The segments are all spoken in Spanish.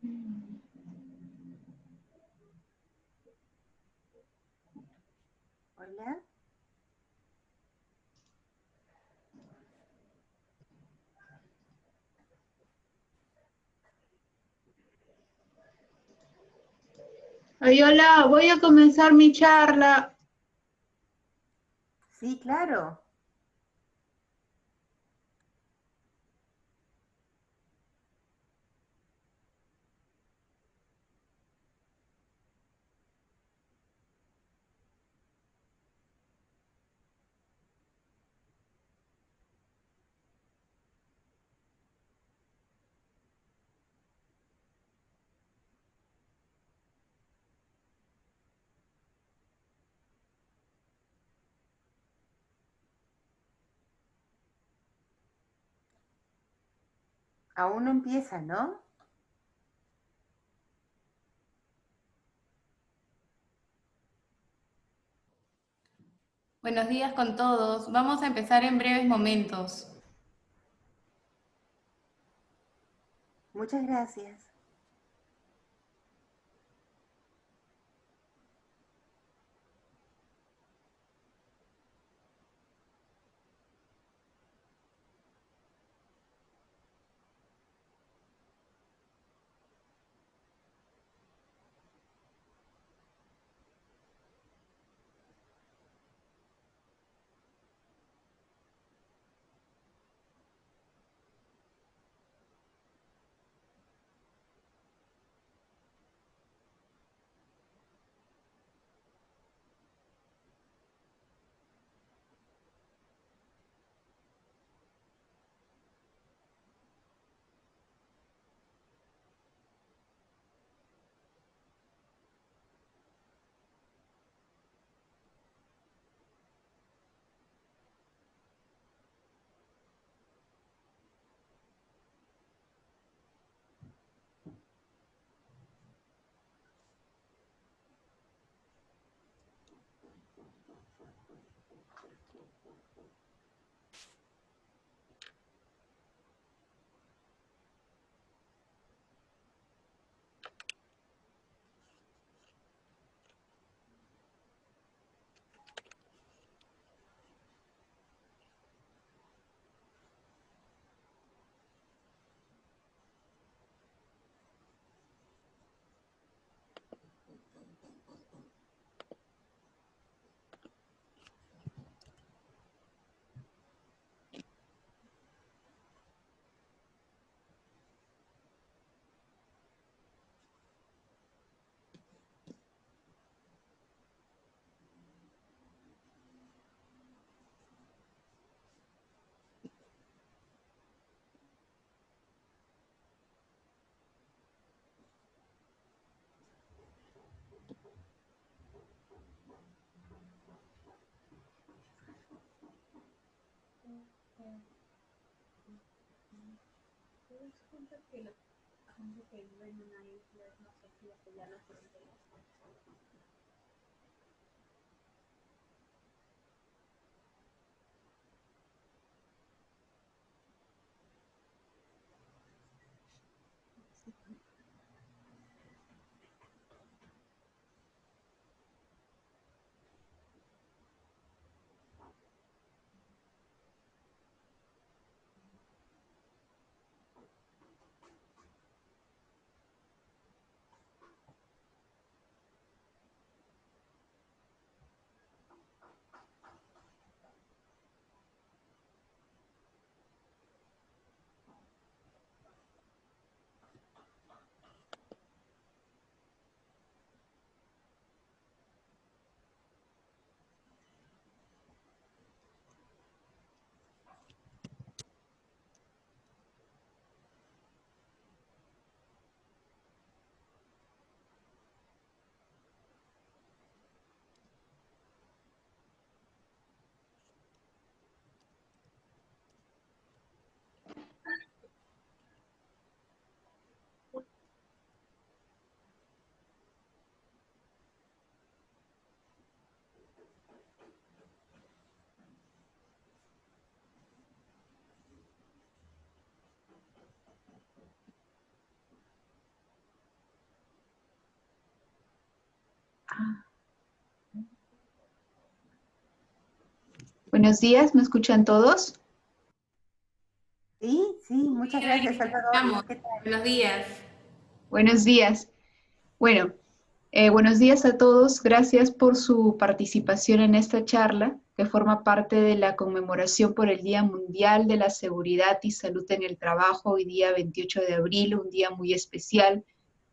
Hola. Ay, hola, voy a comenzar mi charla. Sí, claro. Aún no empieza, ¿no? Buenos días con todos. Vamos a empezar en breves momentos. Muchas gracias. Buenos días, ¿me escuchan todos? Sí, sí, muchas gracias, Salvador. Vamos. ¿Qué tal? Buenos días. Buenos días. Bueno, buenos días a todos. Gracias por su participación en esta charla, que forma parte de la conmemoración por el Día Mundial de la Seguridad y Salud en el Trabajo, hoy día 28 de abril, un día muy especial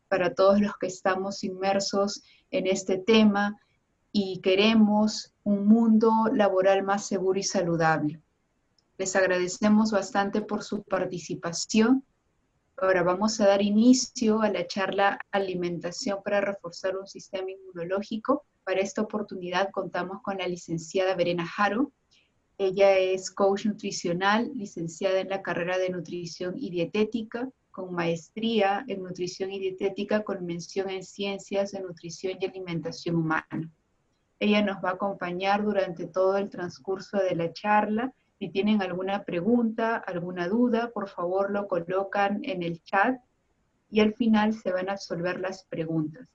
para todos los que estamos inmersos en este tema y queremos un mundo laboral más seguro y saludable. Les agradecemos bastante por su participación. Ahora vamos a dar inicio a la charla Alimentación para reforzar un sistema inmunológico. Para esta oportunidad contamos con la licenciada Verena Haro. Ella es coach nutricional, licenciada en la carrera de Nutrición y Dietética, con maestría en Nutrición y Dietética con mención en Ciencias de Nutrición y Alimentación Humana. Ella nos va a acompañar durante todo el transcurso de la charla. Si tienen alguna pregunta, alguna duda, por favor lo colocan en el chat y al final se van a absolver las preguntas.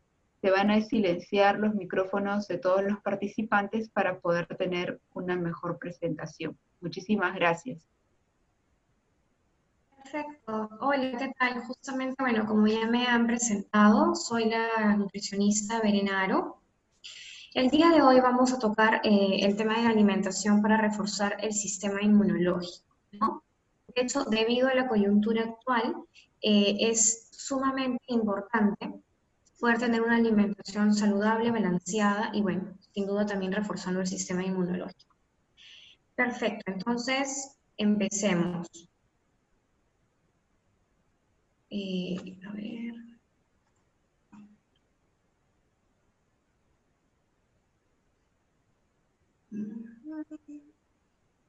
Se van a silenciar los micrófonos de todos los participantes para poder tener una mejor presentación. Muchísimas gracias. Perfecto. Hola, ¿qué tal? Justamente, bueno, como ya me han presentado, soy la nutricionista Verena Haro. El día de hoy vamos a tocar el tema de la alimentación para reforzar el sistema inmunológico, ¿no? De hecho, debido a la coyuntura actual, es sumamente importante poder tener una alimentación saludable, balanceada y, bueno, sin duda también reforzando el sistema inmunológico. Perfecto, entonces empecemos. A ver.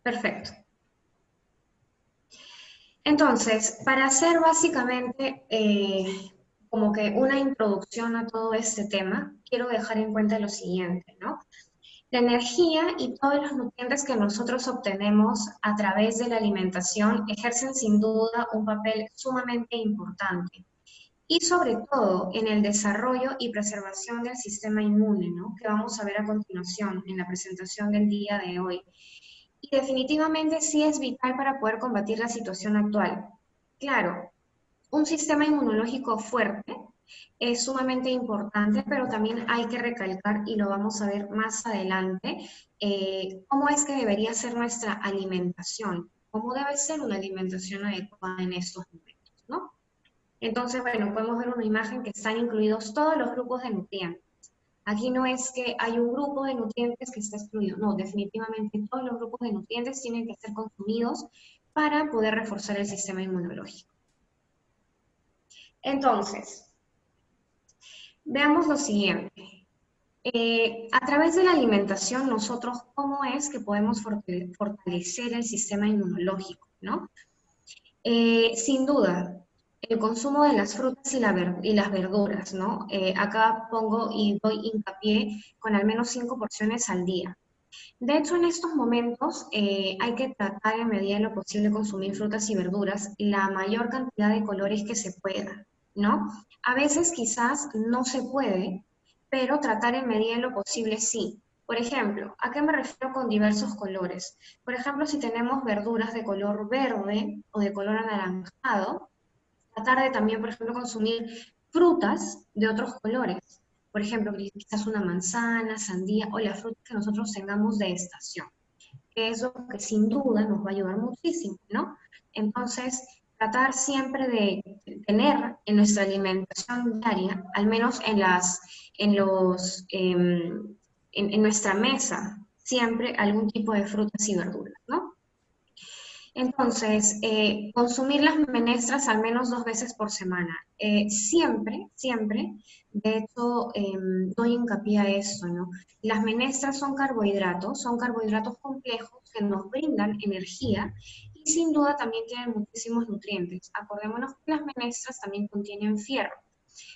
Perfecto. Entonces, para hacer básicamente como que una introducción a todo este tema, quiero dejar en cuenta lo siguiente, ¿no? La energía y todos los nutrientes que nosotros obtenemos a través de la alimentación ejercen sin duda un papel sumamente importante. Y sobre todo en el desarrollo y preservación del sistema inmune, ¿no? Que vamos a ver a continuación en la presentación del día de hoy. Y definitivamente sí es vital para poder combatir la situación actual. Claro, un sistema inmunológico fuerte es sumamente importante, pero también hay que recalcar, y lo vamos a ver más adelante, cómo es que debería ser nuestra alimentación, cómo debe ser una alimentación adecuada en estos momentos, ¿no? Entonces, bueno, podemos ver una imagen que están incluidos todos los grupos de nutrientes. Aquí no es que hay un grupo de nutrientes que está excluido, no, definitivamente todos los grupos de nutrientes tienen que ser consumidos para poder reforzar el sistema inmunológico. Entonces, veamos lo siguiente. A través de la alimentación, nosotros, ¿cómo es que podemos fortalecer el sistema inmunológico, ¿no? Sin duda, el consumo de las frutas y las verduras, ¿no? Acá pongo y doy hincapié con al menos 5 porciones al día. De hecho, en estos momentos hay que tratar en medida de lo posible consumir frutas y verduras la mayor cantidad de colores que se pueda, ¿no? A veces quizás no se puede, pero tratar en medida de lo posible sí. Por ejemplo, ¿a qué me refiero con diversos colores? Por ejemplo, si tenemos verduras de color verde o de color anaranjado, tratar de también, por ejemplo, consumir frutas de otros colores. Por ejemplo, quizás una manzana, sandía o las frutas que nosotros tengamos de estación. Que es lo que sin duda nos va a ayudar muchísimo, ¿no? Entonces, tratar siempre de tener en nuestra alimentación diaria, al menos en nuestra mesa, siempre algún tipo de frutas y verduras, ¿no? Entonces, consumir las menestras al menos 2 veces por semana. Siempre, de hecho, doy hincapié a esto, ¿no? Las menestras son carbohidratos complejos que nos brindan energía y sin duda también tienen muchísimos nutrientes. Acordémonos que las menestras también contienen fierro.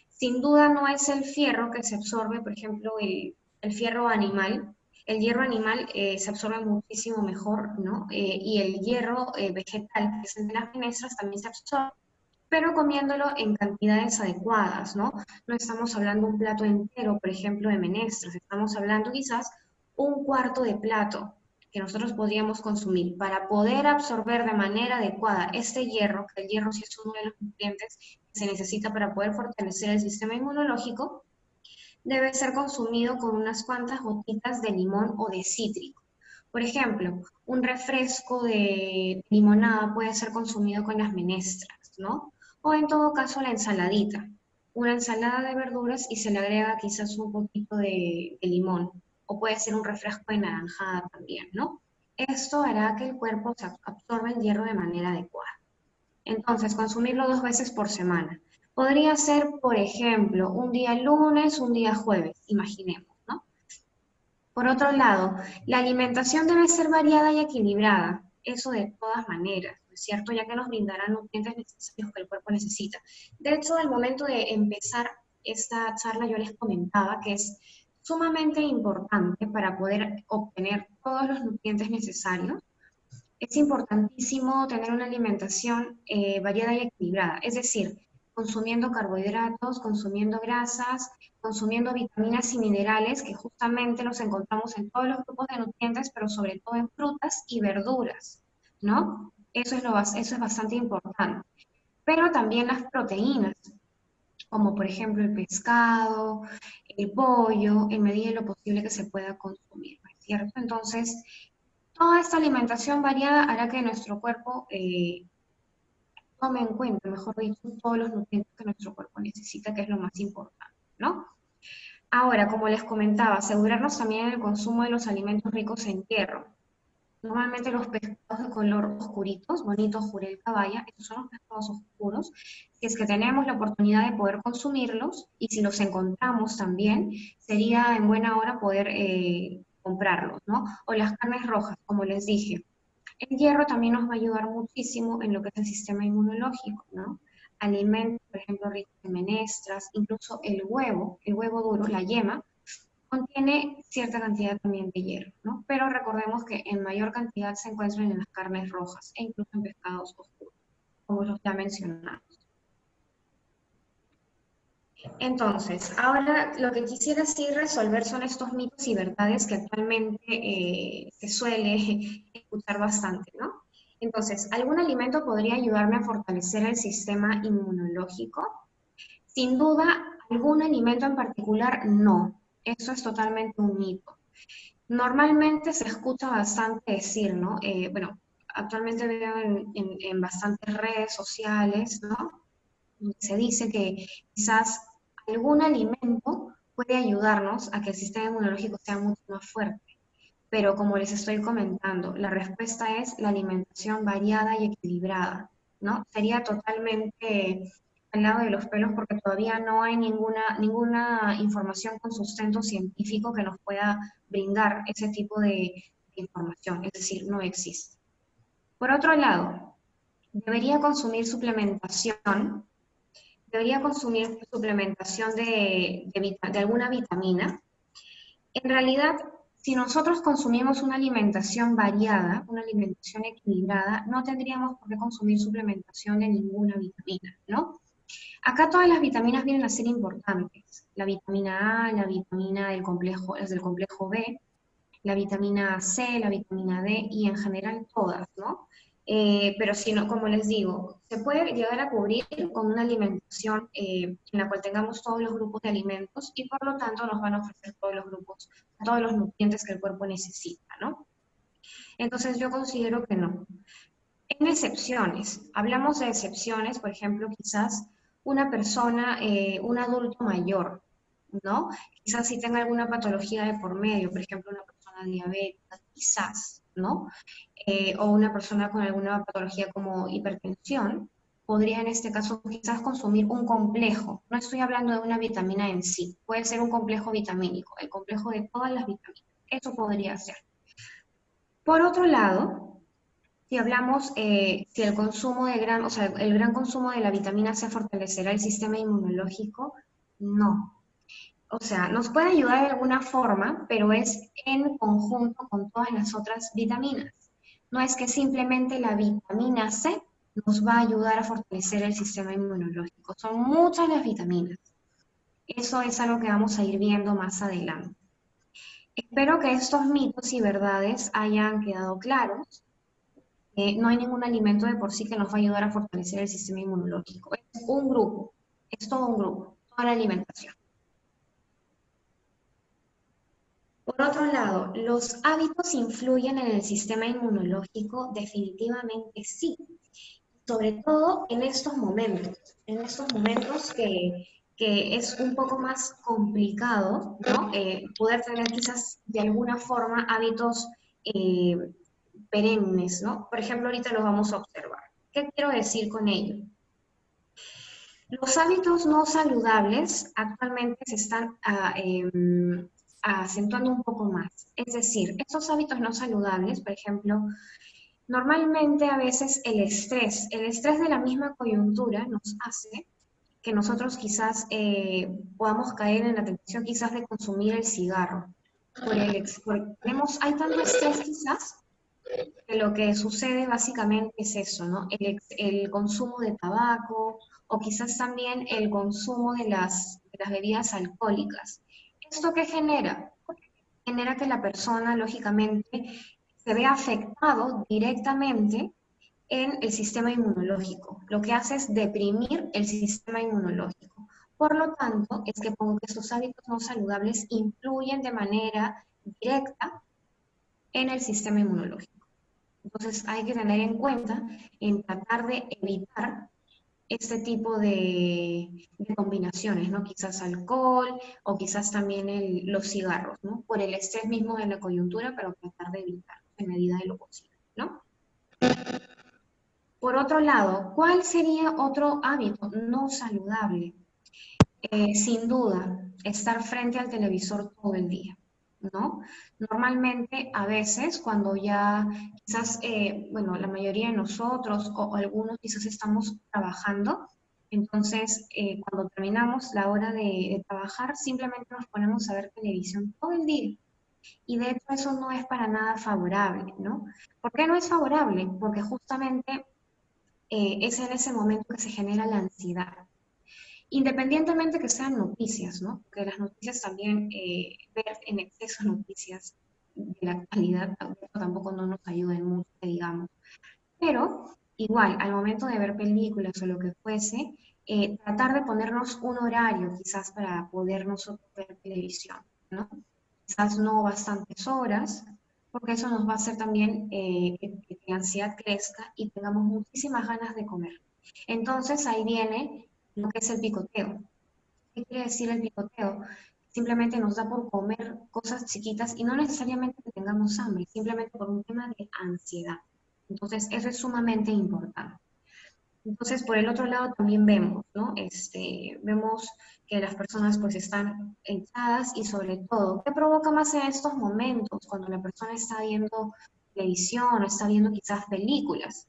Sin duda no es el fierro que se absorbe, por ejemplo, el fierro animal. El hierro animal se absorbe muchísimo mejor, ¿no? Y el hierro vegetal, que es el de las menestras, también se absorbe. pero comiéndolo en cantidades adecuadas, ¿no? No estamos hablando un plato entero, por ejemplo, de menestras, estamos hablando quizás un cuarto de plato que nosotros podríamos consumir para poder absorber de manera adecuada este hierro, que el hierro sí es uno de los nutrientes que se necesita para poder fortalecer el sistema inmunológico, debe ser consumido con unas cuantas gotitas de limón o de cítrico. Por ejemplo, un refresco de limonada puede ser consumido con las menestras, ¿no? O en todo caso la ensaladita. Una ensalada de verduras y se le agrega quizás un poquito de limón. O puede ser un refresco de naranjada también, ¿no? Esto hará que el cuerpo absorba el hierro de manera adecuada. Entonces, consumirlo 2 veces por semana. Podría ser, por ejemplo, un día lunes, un día jueves, imaginemos, ¿no? Por otro lado, la alimentación debe ser variada y equilibrada, eso de todas maneras, ¿no es cierto? Ya que nos brindará nutrientes necesarios que el cuerpo necesita. De hecho, al momento de empezar esta charla yo les comentaba que es sumamente importante para poder obtener todos los nutrientes necesarios. Es importantísimo tener una alimentación variada y equilibrada, es decir, consumiendo carbohidratos, consumiendo grasas, consumiendo vitaminas y minerales que justamente los encontramos en todos los grupos de nutrientes, pero sobre todo en frutas y verduras, ¿no? Eso es bastante importante. Pero también las proteínas, como por ejemplo el pescado, el pollo, en medida de lo posible que se pueda consumir, ¿no es cierto? Entonces, toda esta alimentación variada hará que nuestro cuerpo tome en cuenta, mejor dicho, todos los nutrientes que nuestro cuerpo necesita, que es lo más importante, ¿no? Ahora, como les comentaba, asegurarnos también en el consumo de los alimentos ricos en hierro. Normalmente los pescados de color oscuritos, bonito jurel caballa, estos son los pescados oscuros. Si es que tenemos la oportunidad de poder consumirlos, y si los encontramos también, sería en buena hora poder comprarlos, ¿no? O las carnes rojas, como les dije. El hierro también nos va a ayudar muchísimo en lo que es el sistema inmunológico, ¿no? Alimentos, por ejemplo, ricos en menestras, incluso el huevo duro, la yema, contiene cierta cantidad también de hierro, ¿no? Pero recordemos que en mayor cantidad se encuentran en las carnes rojas e incluso en pescados oscuros, como los ya mencionamos. Entonces, ahora lo que quisiera sí resolver son estos mitos y verdades que actualmente se suele escuchar bastante, ¿no? Entonces, ¿algún alimento podría ayudarme a fortalecer el sistema inmunológico? Sin duda, algún alimento en particular, no. Eso es totalmente un mito. Normalmente se escucha bastante decir, ¿no? Bueno, actualmente veo en bastantes redes sociales, ¿no? Se dice que quizás algún alimento puede ayudarnos a que el sistema inmunológico sea mucho más fuerte. Pero como les estoy comentando, la respuesta es la alimentación variada y equilibrada, ¿no? Sería totalmente al lado de los pelos porque todavía no hay ninguna información con sustento científico que nos pueda brindar ese tipo de información, es decir, no existe. Por otro lado, debería consumir suplementación de alguna vitamina. En realidad, si nosotros consumimos una alimentación variada, una alimentación equilibrada, no tendríamos por qué consumir suplementación de ninguna vitamina, ¿no? Acá todas las vitaminas vienen a ser importantes. La vitamina A, la vitamina del complejo B, la vitamina C, la vitamina D y en general todas, ¿no? Pero si no, como les digo, se puede llegar a cubrir con una alimentación en la cual tengamos todos los grupos de alimentos y por lo tanto nos van a ofrecer todos los nutrientes que el cuerpo necesita, ¿no? Entonces yo considero que no. En excepciones, hablamos de excepciones, por ejemplo, quizás una persona, un adulto mayor, ¿no? Quizás si tenga alguna patología de por medio, por ejemplo, una persona diabética, quizás, ¿no? O una persona con alguna patología como hipertensión, podría en este caso quizás consumir un complejo. No estoy hablando de una vitamina en sí, puede ser un complejo vitamínico, el complejo de todas las vitaminas. Eso podría ser. Por otro lado, si hablamos, si el consumo de el gran consumo de la vitamina C fortalecerá el sistema inmunológico, no. O sea, nos puede ayudar de alguna forma, pero es en conjunto con todas las otras vitaminas. No es que simplemente la vitamina C nos va a ayudar a fortalecer el sistema inmunológico. Son muchas las vitaminas. Eso es algo que vamos a ir viendo más adelante. Espero que estos mitos y verdades hayan quedado claros. No hay ningún alimento de por sí que nos va a ayudar a fortalecer el sistema inmunológico. Es un grupo, es todo un grupo, toda la alimentación. Por otro lado, ¿los hábitos influyen en el sistema inmunológico? Definitivamente sí. Sobre todo en estos momentos que es un poco más complicado, ¿no? Poder tener quizás de alguna forma hábitos perennes, ¿no? Por ejemplo, ahorita lo vamos a observar. ¿Qué quiero decir con ello? Los hábitos no saludables actualmente se están acentuando un poco más. Es decir, estos hábitos no saludables, por ejemplo, normalmente a veces el estrés de la misma coyuntura nos hace que nosotros quizás podamos caer en la tentación quizás de consumir el cigarro. Hay tanto estrés quizás que lo que sucede básicamente es eso, ¿no? El consumo de tabaco o quizás también el consumo de las bebidas alcohólicas. ¿Esto qué genera? Genera que la persona, lógicamente, se vea afectado directamente en el sistema inmunológico. Lo que hace es deprimir el sistema inmunológico. Por lo tanto, es que pongo que estos hábitos no saludables influyen de manera directa en el sistema inmunológico. Entonces hay que tener en cuenta en tratar de evitar este tipo de combinaciones, ¿no? Quizás alcohol o quizás también los cigarros, ¿no? Por el estrés mismo de la coyuntura, pero tratar de evitar en medida de lo posible, ¿no? Por otro lado, ¿cuál sería otro hábito no saludable? Sin duda, estar frente al televisor todo el día, ¿no? Normalmente, a veces, cuando ya quizás, bueno, la mayoría de nosotros o algunos quizás estamos trabajando, entonces cuando terminamos la hora de trabajar, simplemente nos ponemos a ver televisión todo el día. Y de hecho eso no es para nada favorable, ¿no? ¿Por qué no es favorable? Porque justamente es en ese momento que se genera la ansiedad. Independientemente que sean noticias, ¿no? Porque las noticias también, ver en exceso noticias de la actualidad tampoco no nos ayuda en mucho, digamos. Pero igual, al momento de ver películas o lo que fuese, tratar de ponernos un horario quizás para poder nosotros ver televisión, ¿no? Quizás no bastantes horas, porque eso nos va a hacer también que la ansiedad crezca y tengamos muchísimas ganas de comer. Entonces ahí viene lo que es el picoteo. ¿Qué quiere decir el picoteo? Simplemente nos da por comer cosas chiquitas y no necesariamente que tengamos hambre, simplemente por un tema de ansiedad. Entonces eso es sumamente importante. Entonces, por el otro lado también vemos, ¿no? Vemos que las personas pues están echadas y sobre todo, ¿qué provoca más en estos momentos cuando la persona está viendo televisión o está viendo quizás películas?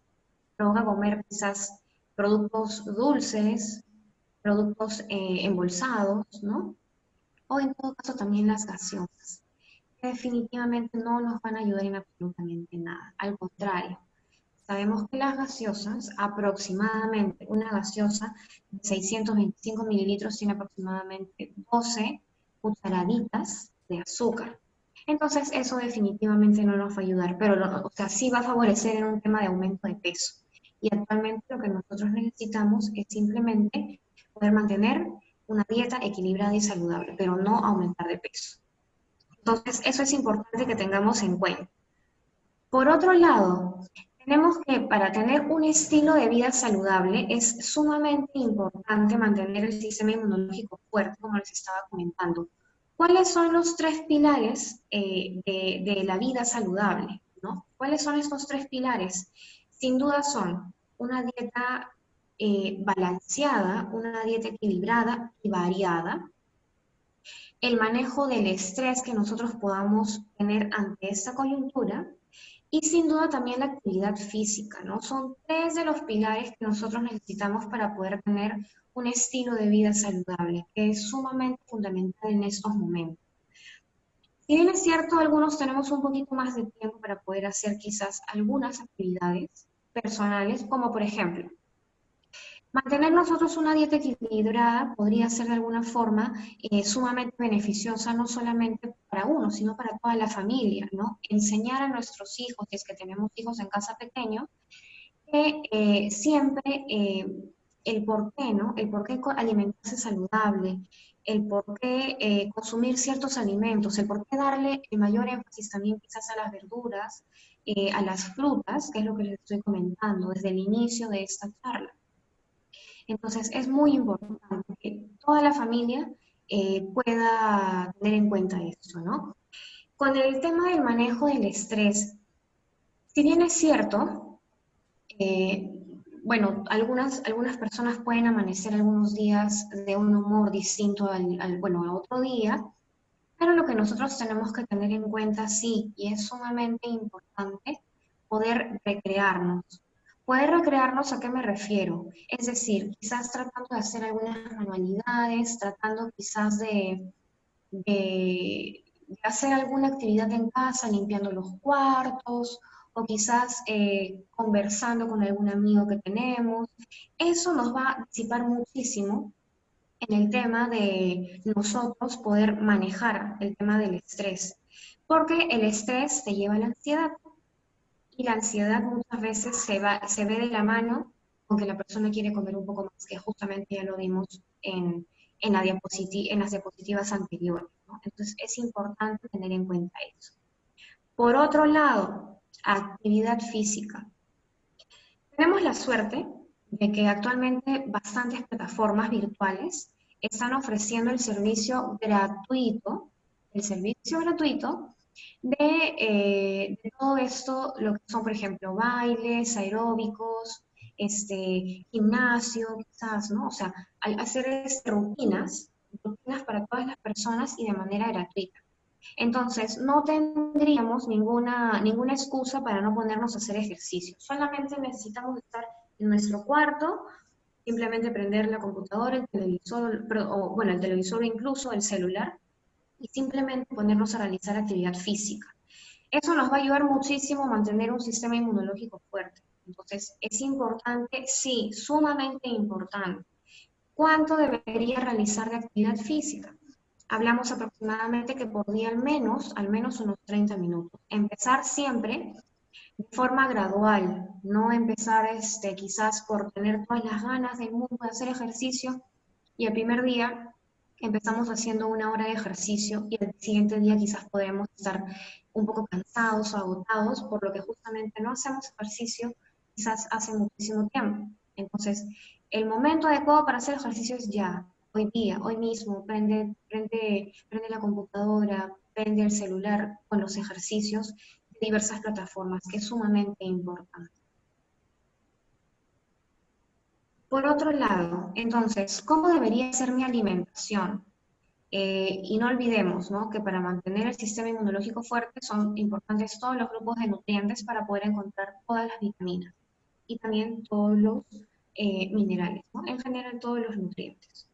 Provoca comer quizás productos dulces, productos embolsados, ¿no? O en todo caso también las gaseosas, que definitivamente no nos van a ayudar en absolutamente nada. Al contrario, sabemos que las gaseosas, aproximadamente, una gaseosa de 625 mililitros tiene aproximadamente 12 cucharaditas de azúcar. Entonces eso definitivamente no nos va a ayudar, pero o sea, sí va a favorecer en un tema de aumento de peso. Y actualmente lo que nosotros necesitamos es simplemente poder mantener una dieta equilibrada y saludable, pero no aumentar de peso. Entonces eso es importante que tengamos en cuenta. Por otro lado, tenemos que para tener un estilo de vida saludable es sumamente importante mantener el sistema inmunológico fuerte, como les estaba comentando. ¿Cuáles son los 3 pilares de la vida saludable, ¿no? ¿Cuáles son estos 3 pilares? Sin duda son una dieta balanceada, una dieta equilibrada y variada, el manejo del estrés que nosotros podamos tener ante esta coyuntura, y sin duda también la actividad física, ¿no? Son 3 de los pilares que nosotros necesitamos para poder tener un estilo de vida saludable, que es sumamente fundamental en estos momentos. Si bien es cierto, algunos tenemos un poquito más de tiempo para poder hacer quizás algunas actividades, personales, como por ejemplo, mantener nosotros una dieta equilibrada podría ser de alguna forma sumamente beneficiosa, no solamente para uno, sino para toda la familia, ¿no? Enseñar a nuestros hijos, si es que tenemos hijos en casa pequeños, que siempre el por qué, ¿no? El por qué alimentarse saludable, el por qué consumir ciertos alimentos, el por qué darle el mayor énfasis también quizás a las verduras, a las frutas, que es lo que les estoy comentando desde el inicio de esta charla. Entonces, es muy importante que toda la familia pueda tener en cuenta esto, ¿no? Con el tema del manejo del estrés, si bien es cierto, bueno, algunas personas pueden amanecer algunos días de un humor distinto bueno, a otro día, pero lo que nosotros tenemos que tener en cuenta, sí, y es sumamente importante, poder recrearnos. Poder recrearnos, ¿a qué me refiero? Es decir, quizás tratando de hacer algunas manualidades, tratando quizás de hacer alguna actividad en casa, limpiando los cuartos, o quizás conversando con algún amigo que tenemos. Eso nos va a disipar muchísimo en el tema de nosotros poder manejar el tema del estrés, porque el estrés te lleva a la ansiedad, y la ansiedad muchas veces se ve de la mano con que la persona quiere comer un poco más, que justamente ya lo vimos en las diapositivas anteriores, ¿no? Entonces es importante tener en cuenta eso. Por otro lado, actividad física. Tenemos la suerte de que actualmente bastantes plataformas virtuales están ofreciendo el servicio gratuito de todo esto, lo que son, por ejemplo, bailes, aeróbicos, gimnasio, quizás, ¿no? O sea, al hacer rutinas para todas las personas y de manera gratuita. Entonces, no tendríamos ninguna excusa para no ponernos a hacer ejercicio. Solamente necesitamos estar en nuestro cuarto, simplemente prender la computadora, el televisor, bueno, el televisor o incluso el celular, y simplemente ponernos a realizar actividad física. Eso nos va a ayudar muchísimo a mantener un sistema inmunológico fuerte. Entonces, es importante, sí, sumamente importante. ¿Cuánto debería realizar de actividad física? Hablamos aproximadamente que por día al menos unos 30 minutos. Empezar siempre de forma gradual, no empezar quizás por tener todas las ganas del mundo de hacer ejercicio, y el primer día empezamos haciendo 1 hora de ejercicio y el siguiente día quizás podemos estar un poco cansados o agotados, por lo que justamente no hacemos ejercicio quizás hace muchísimo tiempo. Entonces, el momento adecuado para hacer ejercicio es ya, hoy día, hoy mismo. Prende la computadora, prende el celular con los ejercicios de diversas plataformas, que es sumamente importante. Por otro lado, entonces, ¿cómo debería ser mi alimentación? Y no olvidemos, ¿no?, que para mantener el sistema inmunológico fuerte son importantes todos los grupos de nutrientes para poder encontrar todas las vitaminas y también todos los minerales, ¿no? En general, todos los nutrientes.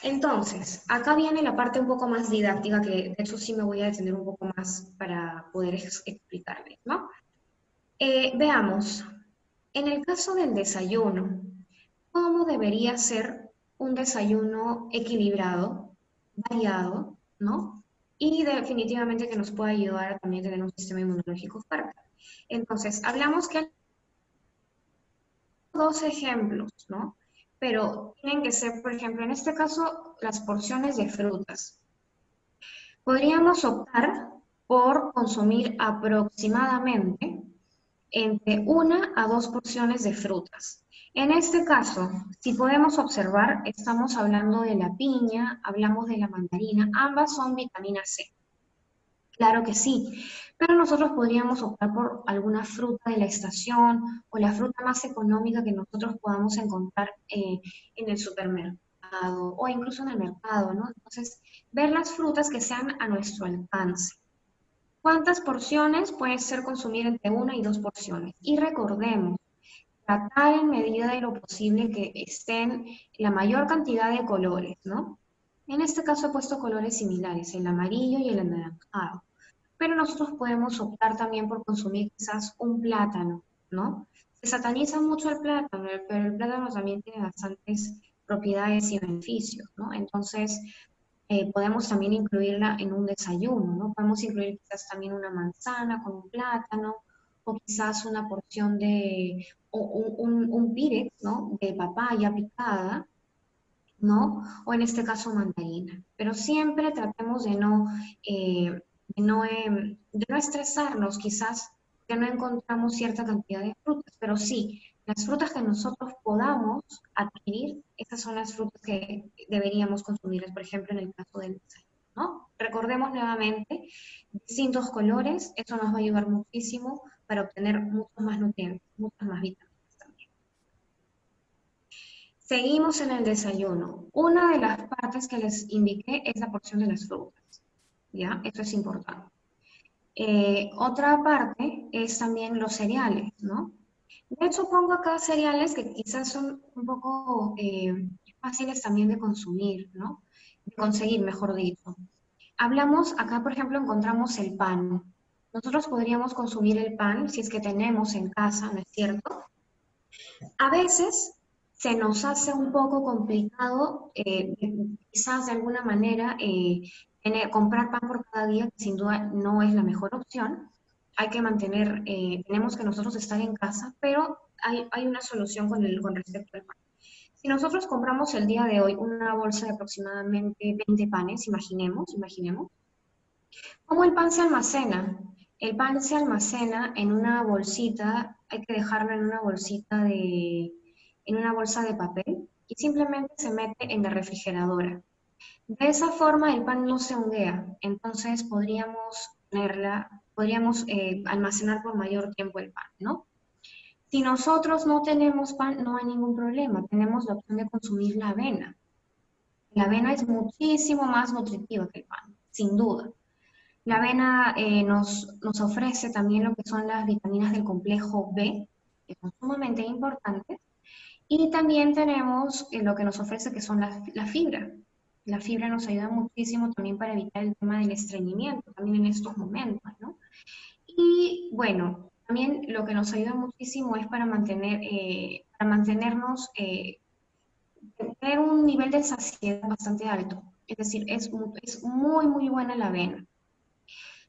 Entonces, acá viene la parte un poco más didáctica, que de hecho sí me voy a detener un poco más para poder explicarles, ¿no? Veamos, en el caso del desayuno, ¿cómo debería ser un desayuno equilibrado, variado, ¿no? Y definitivamente que nos pueda ayudar a también tener un sistema inmunológico fuerte. Entonces, hablamos que hay 2 ejemplos, ¿no? Pero tienen que ser, por ejemplo, en este caso, las porciones de frutas. Podríamos optar por consumir aproximadamente entre 1 a 2 porciones de frutas. En este caso, si podemos observar, estamos hablando de la piña, hablamos de la mandarina, ambas son vitamina C. Claro que sí, pero nosotros podríamos optar por alguna fruta de la estación o la fruta más económica que nosotros podamos encontrar en el supermercado o incluso en el mercado, ¿no? Entonces, ver las frutas que sean a nuestro alcance. ¿Cuántas porciones? Puede ser consumir entre 1 y 2 porciones. Y recordemos, tratar en medida de lo posible que estén la mayor cantidad de colores, ¿no? En este caso he puesto colores similares, el amarillo y el anaranjado. Pero nosotros podemos optar también por consumir quizás un plátano, ¿no? Se sataniza mucho el plátano, pero el plátano también tiene bastantes propiedades y beneficios, ¿no? Entonces, podemos también incluirla en un desayuno, ¿no? Podemos incluir quizás también una manzana con un plátano, o quizás una porción de, o un pirex, ¿no? De papaya picada, ¿no? O en este caso mandarina. Pero siempre tratemos de no estresarnos, quizás que no encontramos cierta cantidad de frutas, pero sí, las frutas que nosotros podamos adquirir, esas son las frutas que deberíamos consumir, por ejemplo, en el caso del desayuno, ¿no? Recordemos nuevamente, distintos colores, eso nos va a ayudar muchísimo para obtener muchos más nutrientes, muchas más vitaminas también. Seguimos en el desayuno. Una de las partes que les indiqué es la porción de las frutas, ¿ya? Esto es importante. Otra parte es también los cereales, ¿no? De hecho, pongo acá cereales que quizás son un poco fáciles también de consumir, ¿no? De conseguir, mejor dicho. Hablamos, acá por ejemplo encontramos el pan. Nosotros podríamos consumir el pan si es que tenemos en casa, ¿no es cierto? A veces se nos hace un poco complicado, quizás de alguna manera, comprar pan por cada día, que sin duda no es la mejor opción. Hay que mantener, tenemos que nosotros estar en casa, pero hay una solución con respecto al pan. Si nosotros compramos el día de hoy una bolsa de aproximadamente 20 panes, imaginemos, ¿cómo el pan se almacena? El pan se almacena en una bolsita, hay que dejarlo en una bolsita en una bolsa de papel y simplemente se mete en la refrigeradora. De esa forma el pan no se honguea, entonces podríamos almacenar por mayor tiempo el pan, ¿no? Si nosotros no tenemos pan, no hay ningún problema, tenemos la opción de consumir la avena. La avena es muchísimo más nutritiva que el pan, sin duda. La avena nos ofrece también lo que son las vitaminas del complejo B, que son sumamente importantes, y también tenemos lo que nos ofrece que son la fibra. La fibra nos ayuda muchísimo también para evitar el tema del estreñimiento, también en estos momentos, ¿no? Y bueno, también lo que nos ayuda muchísimo es para mantenernos, tener un nivel de saciedad bastante alto. Es decir, es muy, muy buena la avena.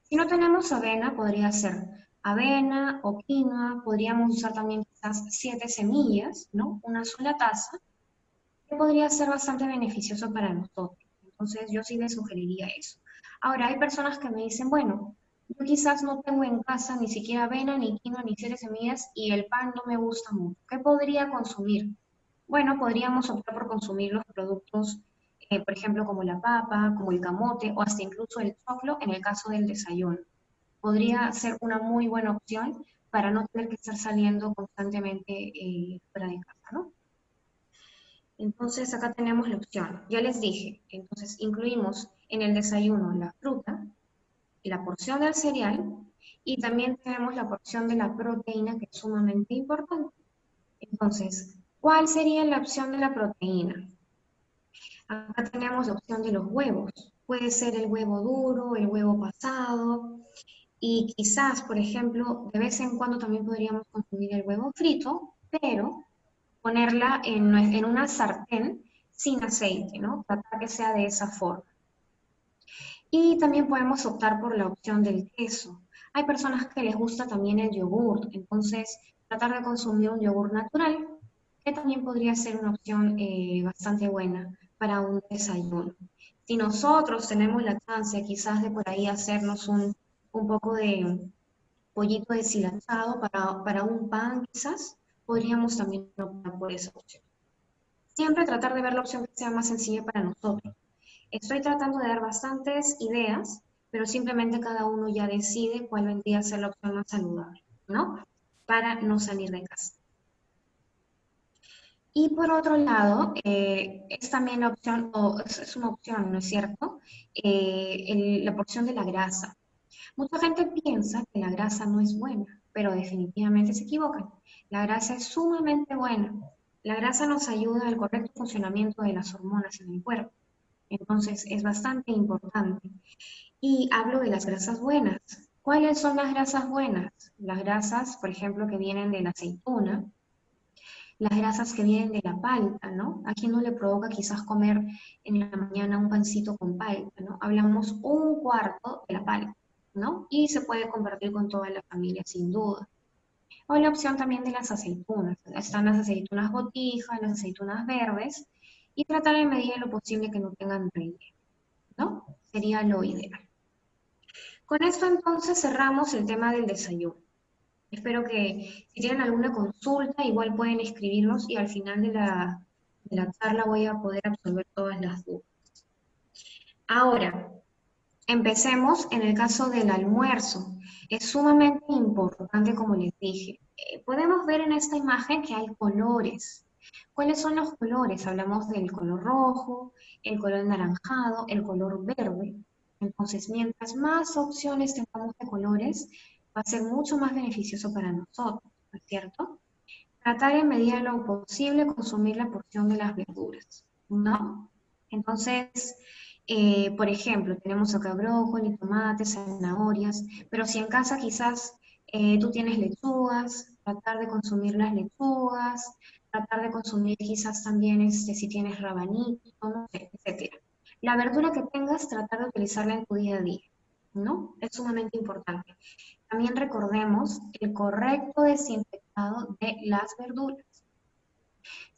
Si no tenemos avena, podría ser avena o quinoa, podríamos usar también quizás 7 semillas, ¿no? Una sola taza, que podría ser bastante beneficioso para nosotros. Entonces yo sí les sugeriría eso. Ahora, hay personas que me dicen, bueno, yo quizás no tengo en casa ni siquiera avena, ni quinoa, ni 7 semillas, y el pan no me gusta mucho. ¿Qué podría consumir? Bueno, podríamos optar por consumir los productos, por ejemplo, como la papa, como el camote, o hasta incluso el choclo en el caso del desayuno. Podría ser una muy buena opción para no tener que estar saliendo constantemente fuera de casa, ¿no? Entonces acá tenemos la opción, ya les dije, entonces incluimos en el desayuno la fruta, la porción del cereal y también tenemos la porción de la proteína que es sumamente importante. Entonces, ¿cuál sería la opción de la proteína? Acá tenemos la opción de los huevos. Puede ser el huevo duro, el huevo pasado, y quizás, por ejemplo, de vez en cuando también podríamos consumir el huevo frito, pero ponerla en una sartén sin aceite, ¿no? Tratar que sea de esa forma. Y también podemos optar por la opción del queso. Hay personas que les gusta también el yogur, entonces tratar de consumir un yogur natural, que también podría ser una opción bastante buena para un desayuno. Si nosotros tenemos la chance quizás de por ahí hacernos un poco de pollito deshilachado para un pan quizás, podríamos también optar por esa opción. Siempre tratar de ver la opción que sea más sencilla para nosotros. Estoy tratando de dar bastantes ideas, pero simplemente cada uno ya decide cuál vendría a ser la opción más saludable, ¿no? Para no salir de casa. Y por otro lado, es también la opción, o es una opción, ¿no es cierto? La porción de la grasa. Mucha gente piensa que la grasa no es buena, pero definitivamente se equivocan. La grasa es sumamente buena. La grasa nos ayuda al correcto funcionamiento de las hormonas en el cuerpo. Entonces es bastante importante. Y hablo de las grasas buenas. ¿Cuáles son las grasas buenas? Las grasas, por ejemplo, que vienen de la aceituna, las grasas que vienen de la palta, ¿no? ¿A quién no le provoca quizás comer en la mañana un pancito con palta, ¿no? Hablamos un cuarto de la palta, ¿no? Y se puede compartir con toda la familia sin duda. O la opción también de las aceitunas. Están las aceitunas botijas, las aceitunas verdes, y tratar en medida de lo posible que no tengan relleno, ¿no? Sería lo ideal. Con esto entonces cerramos el tema del desayuno. Espero que si tienen alguna consulta, igual pueden escribirnos y al final de la charla voy a poder absolver todas las dudas. Ahora, empecemos en el caso del almuerzo. Es sumamente importante, como les dije. Podemos ver en esta imagen que hay colores. ¿Cuáles son los colores? Hablamos del color rojo, el color anaranjado, el color verde. Entonces, mientras más opciones tengamos de colores, va a ser mucho más beneficioso para nosotros, ¿no es cierto? Tratar en medida de lo posible consumir la porción de las verduras, ¿no? Entonces, por ejemplo, tenemos acá brócoli, tomates, zanahorias, pero si en casa quizás tú tienes lechugas, tratar de consumir las lechugas, tratar de consumir quizás también si tienes rabanito, no sé, etc. La verdura que tengas, tratar de utilizarla en tu día a día, ¿no? Es sumamente importante. También recordemos el correcto desinfectado de las verduras.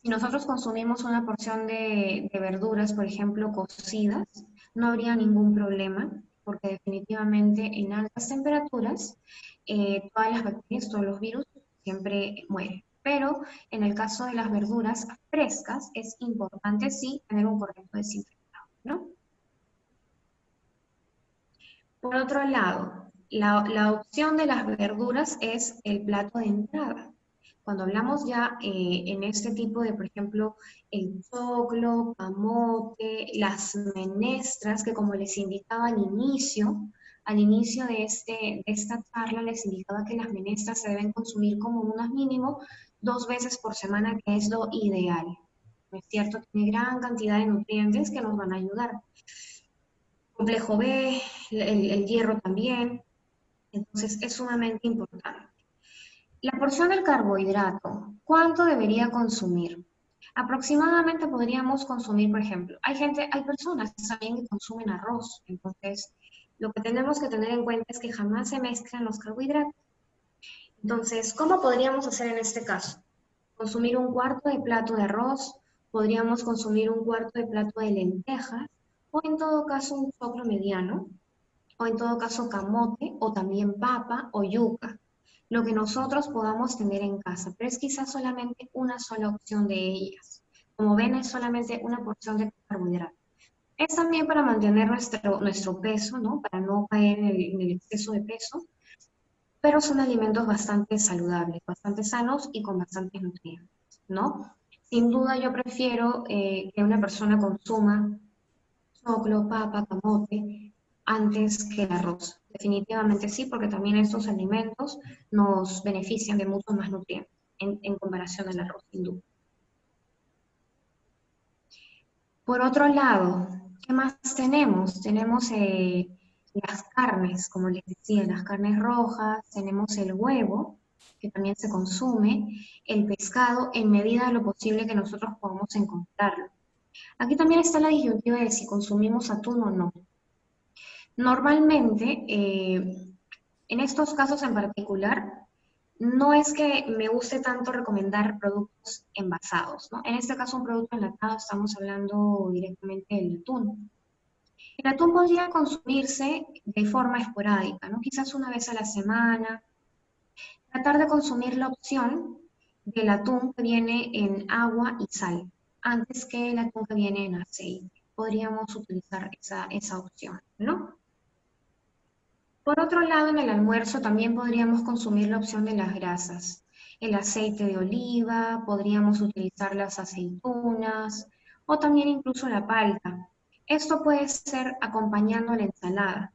Si nosotros consumimos una porción de verduras, por ejemplo, cocidas, no habría ningún problema, porque definitivamente en altas temperaturas todas las bacterias, todos los virus siempre mueren. Pero en el caso de las verduras frescas es importante sí tener un correcto desinfectado, ¿no? Por otro lado, la opción de las verduras es el plato de entrada. Cuando hablamos ya en este tipo de, por ejemplo, el choclo, camote, las menestras, que como les indicaba al inicio de esta charla, les indicaba que las menestras se deben consumir como unas mínimo 2 veces por semana, que es lo ideal. ¿No es cierto? Tiene gran cantidad de nutrientes que nos van a ayudar. Complejo B, el hierro también, entonces es sumamente importante. La porción del carbohidrato, ¿cuánto debería consumir? Aproximadamente podríamos consumir, por ejemplo, hay personas también que consumen arroz, entonces lo que tenemos que tener en cuenta es que jamás se mezclan los carbohidratos. Entonces, ¿cómo podríamos hacer en este caso? Consumir un cuarto de plato de arroz, podríamos consumir un cuarto de plato de lentejas, o en todo caso un choclo mediano, o en todo caso camote, o también papa o yuca, lo que nosotros podamos tener en casa, pero es quizás solamente una sola opción de ellas. Como ven, es solamente una porción de carbohidrato. Es también para mantener nuestro peso, ¿no? Para no caer en el exceso de peso, pero son alimentos bastante saludables, bastante sanos y con bastantes nutrientes, ¿no? Sin duda yo prefiero que una persona consuma choclo, papa, camote, antes que el arroz. Definitivamente sí, porque también estos alimentos nos benefician de muchos más nutrientes en comparación al arroz, sin duda. Por otro lado, ¿qué más tenemos? Tenemos las carnes, como les decía, las carnes rojas, tenemos el huevo, que también se consume, el pescado, en medida de lo posible que nosotros podamos encontrarlo. Aquí también está la disyuntiva de si consumimos atún o no. Normalmente, en estos casos en particular, no es que me guste tanto recomendar productos envasados, ¿no? En este caso, un producto enlatado, estamos hablando directamente del atún. El atún podría consumirse de forma esporádica, ¿no? Quizás una vez a la semana. Tratar de consumir la opción del atún que viene en agua y sal, antes que el atún que viene en aceite. Podríamos utilizar esa opción, ¿no? Por otro lado, en el almuerzo también podríamos consumir la opción de las grasas. El aceite de oliva, podríamos utilizar las aceitunas o también incluso la palta. Esto puede ser acompañando la ensalada,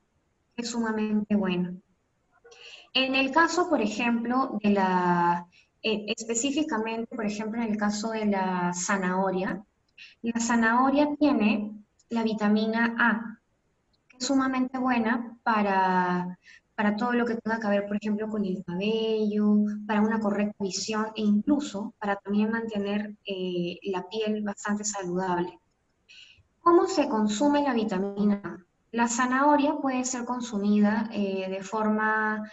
que es sumamente bueno. En el caso, por ejemplo, específicamente, por ejemplo, en el caso de la zanahoria tiene la vitamina A, que es sumamente buena para para todo lo que tenga que ver, por ejemplo, con el cabello, para una correcta visión e incluso para también mantener la piel bastante saludable. ¿Cómo se consume la vitamina A? La zanahoria puede ser consumida de forma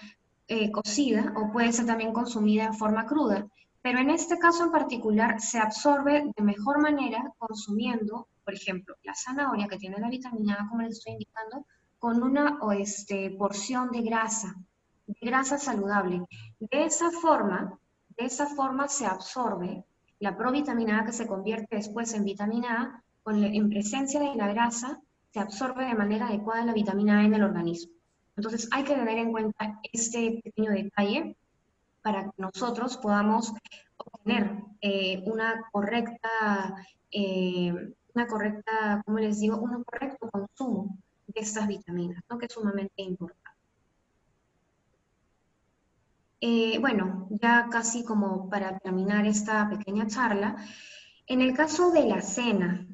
cocida o puede ser también consumida en forma cruda, pero en este caso en particular se absorbe de mejor manera consumiendo, por ejemplo, la zanahoria que tiene la vitamina A, como les estoy indicando, con una porción de grasa saludable. De esa forma se absorbe la provitamina A que se convierte después en vitamina A, en presencia de la grasa se absorbe de manera adecuada la vitamina A en el organismo. Entonces hay que tener en cuenta este pequeño detalle para que nosotros podamos obtener ¿cómo les digo? Un correcto consumo de estas vitaminas, ¿no? Que es sumamente importante. Bueno, ya casi como para terminar esta pequeña charla, en el caso de la cena,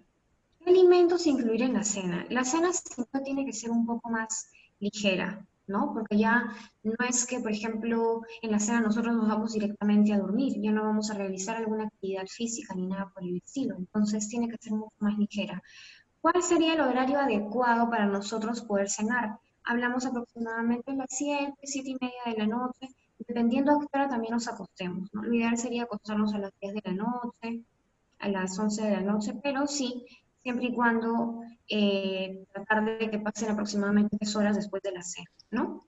¿qué alimentos incluir en la cena? La cena siempre tiene que ser un poco más ligera, ¿no? Porque ya no es que, por ejemplo, en la cena nosotros nos vamos directamente a dormir, ya no vamos a realizar alguna actividad física ni nada por el estilo, entonces tiene que ser mucho más ligera. ¿Cuál sería el horario adecuado para nosotros poder cenar? Hablamos aproximadamente a las 7, 7 y media de la noche, dependiendo a qué hora también nos acostemos, ¿no? Lo ideal sería acostarnos a las 10 de la noche, a las 11 de la noche, pero sí, siempre y cuando tratar de que pasen aproximadamente 3 horas después de la cena, ¿no?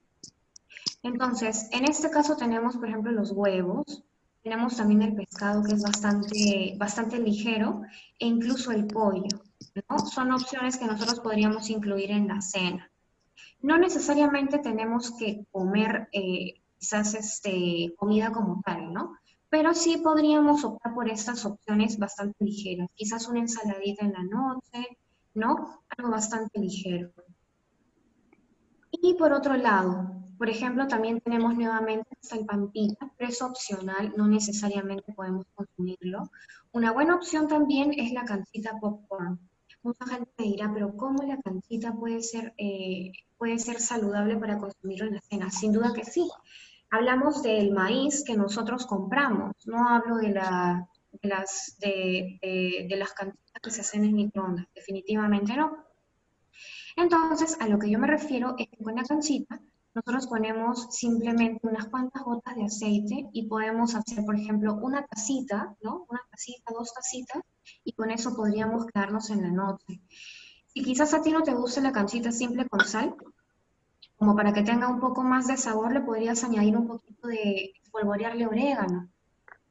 Entonces, en este caso tenemos, por ejemplo, los huevos, tenemos también el pescado que es bastante ligero, e incluso el pollo, ¿no? Son opciones que nosotros podríamos incluir en la cena. No necesariamente tenemos que comer quizás comida como tal, ¿no? Pero sí podríamos optar por estas opciones bastante ligeras. Quizás una ensaladita en la noche, ¿no? Algo bastante ligero. Y por otro lado, por ejemplo, también tenemos nuevamente el pan pita, pero es opcional, no necesariamente podemos consumirlo. Una buena opción también es la cancita popcorn. Mucha gente me dirá, pero ¿cómo la cancita puede ser saludable para consumirlo en la cena? Sin duda que sí. Hablamos del maíz que nosotros compramos, no hablo de las cancitas que se hacen en microondas, definitivamente no. Entonces, a lo que yo me refiero es que con la cancita nosotros ponemos simplemente unas cuantas gotas de aceite y podemos hacer, por ejemplo, una tacita, ¿no? Una tacita, 2 tacitas, y con eso podríamos quedarnos en la noche. Si quizás a ti no te guste la cancita simple con sal, como para que tenga un poco más de sabor, le podrías añadir un poquito de espolvorearle orégano,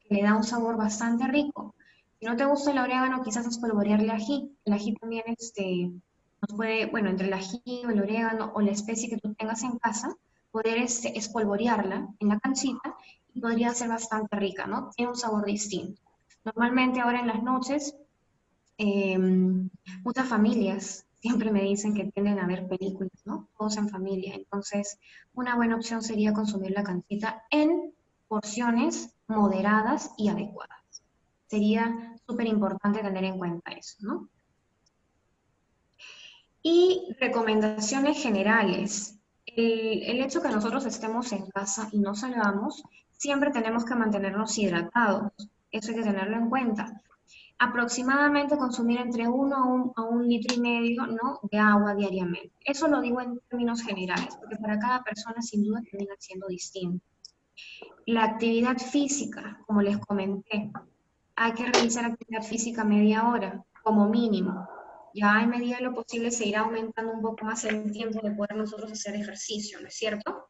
que le da un sabor bastante rico. Si no te gusta el orégano, quizás espolvorearle ají. El ají también nos puede, bueno, entre el ají o el orégano o la especie que tú tengas en casa, poder espolvorearla en la cancita y podría ser bastante rica, ¿no? Tiene un sabor distinto. Normalmente ahora en las noches, muchas familias siempre me dicen que tienden a ver películas, ¿no? Todos en familia. Entonces, una buena opción sería consumir la cancita en porciones moderadas y adecuadas. Sería súper importante tener en cuenta eso, ¿no? Y recomendaciones generales. El hecho que nosotros estemos en casa y no salgamos, siempre tenemos que mantenernos hidratados. Eso hay que tenerlo en cuenta. Aproximadamente consumir entre 1 a 1,5 litros, ¿no? De agua diariamente. Eso lo digo en términos generales, porque para cada persona sin duda termina siendo distinto. La actividad física, como les comenté, hay que realizar actividad física media hora, como mínimo. Ya en medida de lo posible se irá aumentando un poco más el tiempo de poder nosotros hacer ejercicio, ¿no es cierto?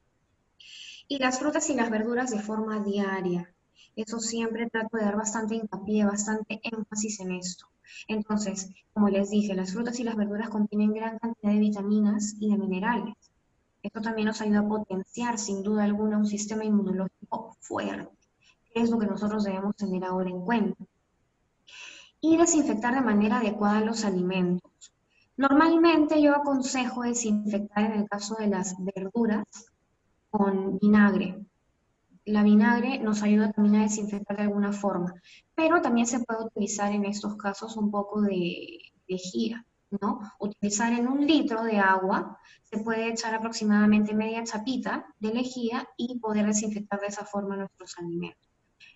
Y las frutas y las verduras de forma diaria. Eso siempre trato de dar bastante hincapié, bastante énfasis en esto. Entonces, como les dije, las frutas y las verduras contienen gran cantidad de vitaminas y de minerales. Esto también nos ayuda a potenciar, sin duda alguna, un sistema inmunológico fuerte, que es lo que nosotros debemos tener ahora en cuenta. Y desinfectar de manera adecuada los alimentos. Normalmente yo aconsejo desinfectar en el caso de las verduras con vinagre. La vinagre nos ayuda también a desinfectar de alguna forma, pero también se puede utilizar en estos casos un poco de lejía, ¿no? Utilizar en 1 litro de agua, se puede echar aproximadamente media chapita de lejía y poder desinfectar de esa forma nuestros alimentos.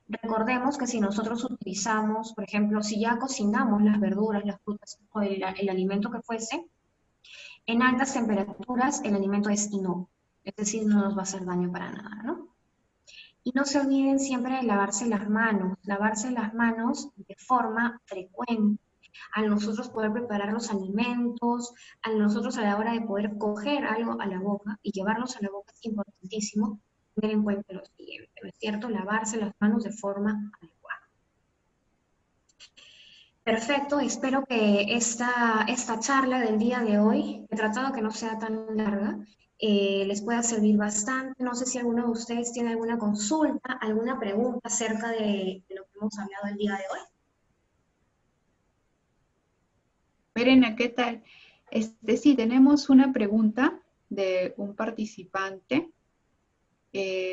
Recordemos que si nosotros utilizamos, por ejemplo, si ya cocinamos las verduras, las frutas o el alimento que fuese, en altas temperaturas el alimento es inocuo, es decir, no nos va a hacer daño para nada, ¿no? Y no se olviden siempre de lavarse las manos de forma frecuente. Al nosotros poder preparar los alimentos, a nosotros a la hora de poder coger algo a la boca y llevarlos a la boca, es importantísimo tener en cuenta lo siguiente, ¿no es cierto? Lavarse las manos de forma adecuada. Perfecto, espero que esta charla del día de hoy, he tratado que no sea tan larga, les pueda servir bastante. No sé si alguno de ustedes tiene alguna consulta, alguna pregunta acerca de lo que hemos hablado el día de hoy. Verena, ¿qué tal? Sí, tenemos una pregunta de un participante.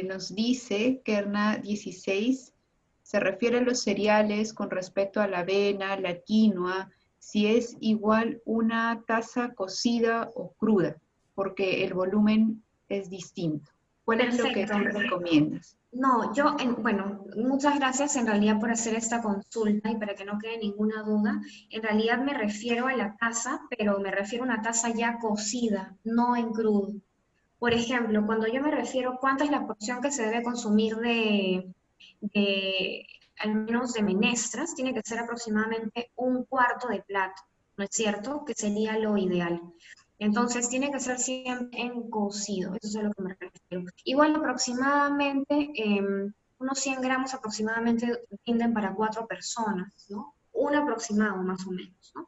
Nos dice, Kerna 16, se refiere a los cereales con respecto a la avena, la quinoa, si es igual una taza cocida o cruda, porque el volumen es distinto. ¿Cuál es lo que tú recomiendas? No, bueno, muchas gracias en realidad por hacer esta consulta y para que no quede ninguna duda. En realidad me refiero a la taza, pero me refiero a una taza ya cocida, no en crudo. Por ejemplo, cuando yo me refiero cuánta es la porción que se debe consumir al menos de menestras, tiene que ser aproximadamente 1/4 de plato, ¿no es cierto? Que sería lo ideal. Entonces tiene que ser siempre en cocido, eso es a lo que me refiero. Igual aproximadamente, unos 100 gramos aproximadamente rinden para 4 personas, ¿no? Un aproximado más o menos, ¿no?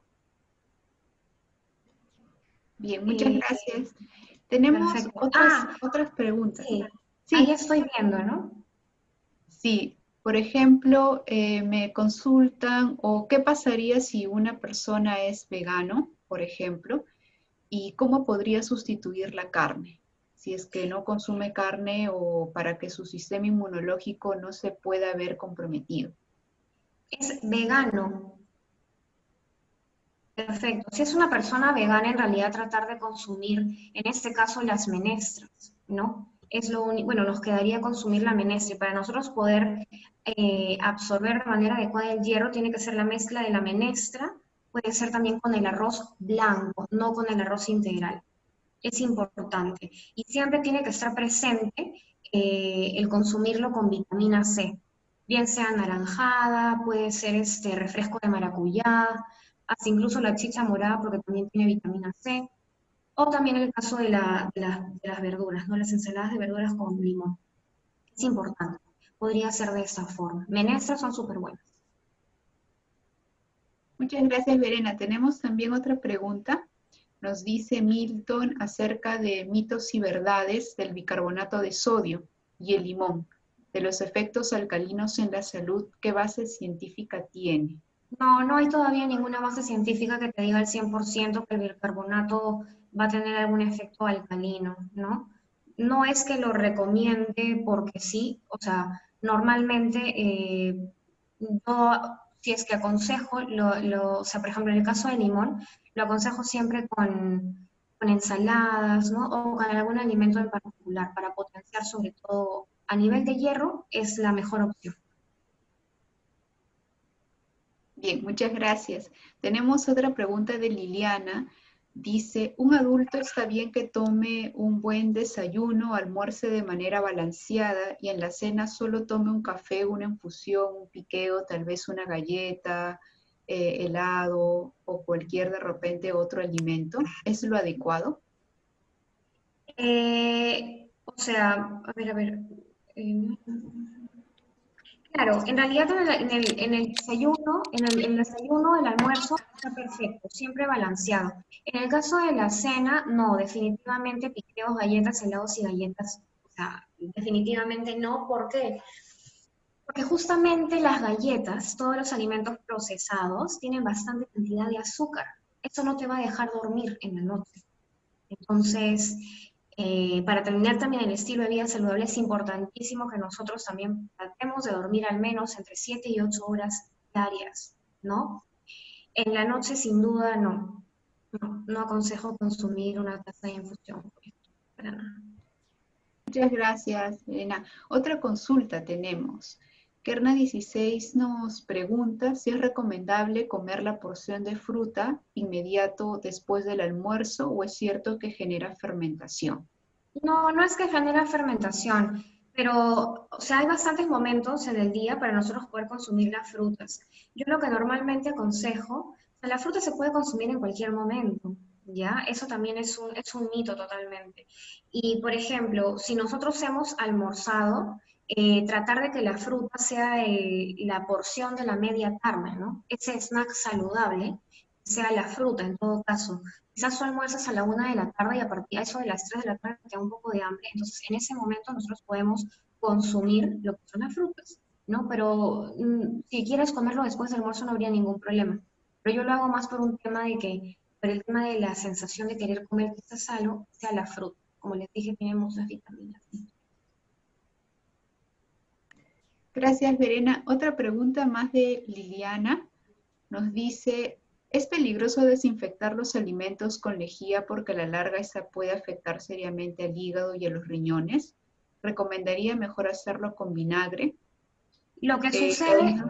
Bien, muchas gracias. Tenemos otras preguntas. Sí, sí, ahí estoy viendo, ¿no? Sí, por ejemplo, me consultan, o qué pasaría si una persona es vegano, por ejemplo, y cómo podría sustituir la carne, si es que no consume carne o para que su sistema inmunológico no se pueda ver comprometido. Es vegano. Perfecto. Si es una persona vegana, en realidad tratar de consumir, en este caso, las menestras, ¿no? Es lo único, bueno, nos quedaría consumir la menestra. Y para nosotros poder absorber de manera adecuada el hierro, tiene que ser la mezcla de la menestra, puede ser también con el arroz blanco, no con el arroz integral. Es importante. Y siempre tiene que estar presente el consumirlo con vitamina C. Bien sea naranjada, puede ser refresco de maracuyá, hasta incluso la chicha morada porque también tiene vitamina C, o también el caso de las verduras, ¿no? Las ensaladas de verduras con limón. Es importante, podría ser de esta forma. Menestras son súper buenas. Muchas gracias, Verena. Tenemos también otra pregunta. Nos dice Milton acerca de mitos y verdades del bicarbonato de sodio y el limón, de los efectos alcalinos en la salud. ¿Qué base científica tiene? No hay todavía ninguna base científica que te diga al 100% que el bicarbonato va a tener algún efecto alcalino, ¿no? No es que lo recomiende porque sí, o sea, normalmente yo, si es que aconsejo, o sea, por ejemplo, en el caso del limón, lo aconsejo siempre con ensaladas, ¿no? O con algún alimento en particular para potenciar sobre todo a nivel de hierro, es la mejor opción. Bien, muchas gracias. Tenemos otra pregunta de Liliana. Dice, ¿un adulto está bien que tome un buen desayuno, almuerce de manera balanceada y en la cena solo tome un café, una infusión, un piqueo, tal vez una galleta, helado o cualquier de repente otro alimento? ¿Es lo adecuado? O sea, a ver. Claro, en realidad en el desayuno, el desayuno, el almuerzo está perfecto, siempre balanceado. En el caso de la cena, no, definitivamente piqueos, galletas, helados y galletas, o sea, definitivamente no. ¿Por qué? Porque justamente las galletas, todos los alimentos procesados, tienen bastante cantidad de azúcar. Eso no te va a dejar dormir en la noche. Entonces, para terminar también el estilo de vida saludable es importantísimo que nosotros también tratemos de dormir al menos entre 7 y 8 horas diarias, ¿no? En la noche sin duda no. no aconsejo consumir una taza de infusión, por esto, para nada. Muchas gracias, Elena. Otra consulta tenemos. Kerna16 nos pregunta si es recomendable comer la porción de fruta inmediato después del almuerzo o es cierto que genera fermentación. No, no es que genera fermentación, pero, o sea, hay bastantes momentos en el día para nosotros poder consumir las frutas. Yo lo que normalmente aconsejo, o sea, la fruta se puede consumir en cualquier momento, ¿ya? Eso también es un mito totalmente. Y, por ejemplo, si nosotros hemos almorzado, tratar de que la fruta sea la porción de la media tarde, ¿no? Ese snack saludable sea la fruta en todo caso. Quizás tú almuerzas a la 1 de la tarde y a partir de eso de las 3 de la tarde te da un poco de hambre, entonces en ese momento nosotros podemos consumir lo que son las frutas, ¿no? Pero si quieres comerlo después del almuerzo no habría ningún problema. Pero yo lo hago más por un tema de que, por el tema de la sensación de querer comer quizás algo, sea la fruta. Como les dije, tiene muchas vitaminas. Gracias, Verena. Otra pregunta más de Liliana. Nos dice, ¿es peligroso desinfectar los alimentos con lejía porque a la larga esa puede afectar seriamente al hígado y a los riñones? ¿Recomendaría mejor hacerlo con vinagre? Lo que Eh, sucede,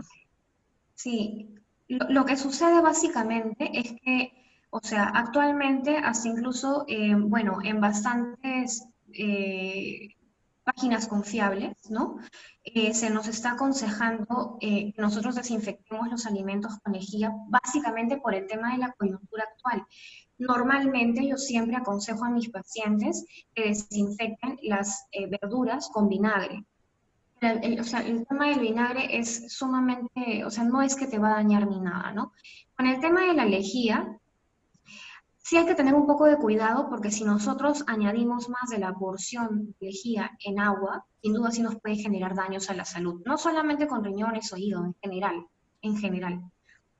sí, lo que sucede básicamente es que, o sea, actualmente hasta incluso, bueno, en bastantes páginas confiables, ¿no? Se nos está aconsejando que nosotros desinfectemos los alimentos con lejía, básicamente por el tema de la coyuntura actual. Normalmente yo siempre aconsejo a mis pacientes que desinfecten las verduras con vinagre. O sea, el tema del vinagre es sumamente, o sea, no es que te va a dañar ni nada, ¿no? Con el tema de la lejía, sí hay que tener un poco de cuidado porque si nosotros añadimos más de la porción de lejía en agua, sin duda sí nos puede generar daños a la salud, no solamente con riñones o hígado, en general, en general.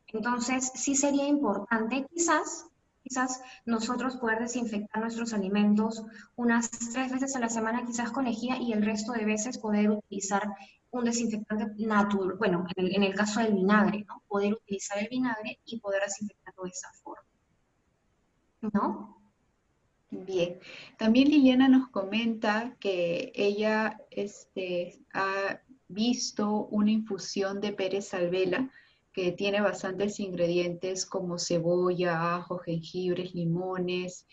Entonces, sí sería importante quizás nosotros poder desinfectar nuestros alimentos unas 3 veces a la semana, quizás con lejía, y el resto de veces poder utilizar un desinfectante natural, bueno, en el caso del vinagre, ¿no? Poder utilizar el vinagre y poder desinfectarlo de esa forma, ¿no? Bien, también Liliana nos comenta que ella ha visto una infusión de Pérez Alvela que tiene bastantes ingredientes como cebolla, ajo, jengibres, limones,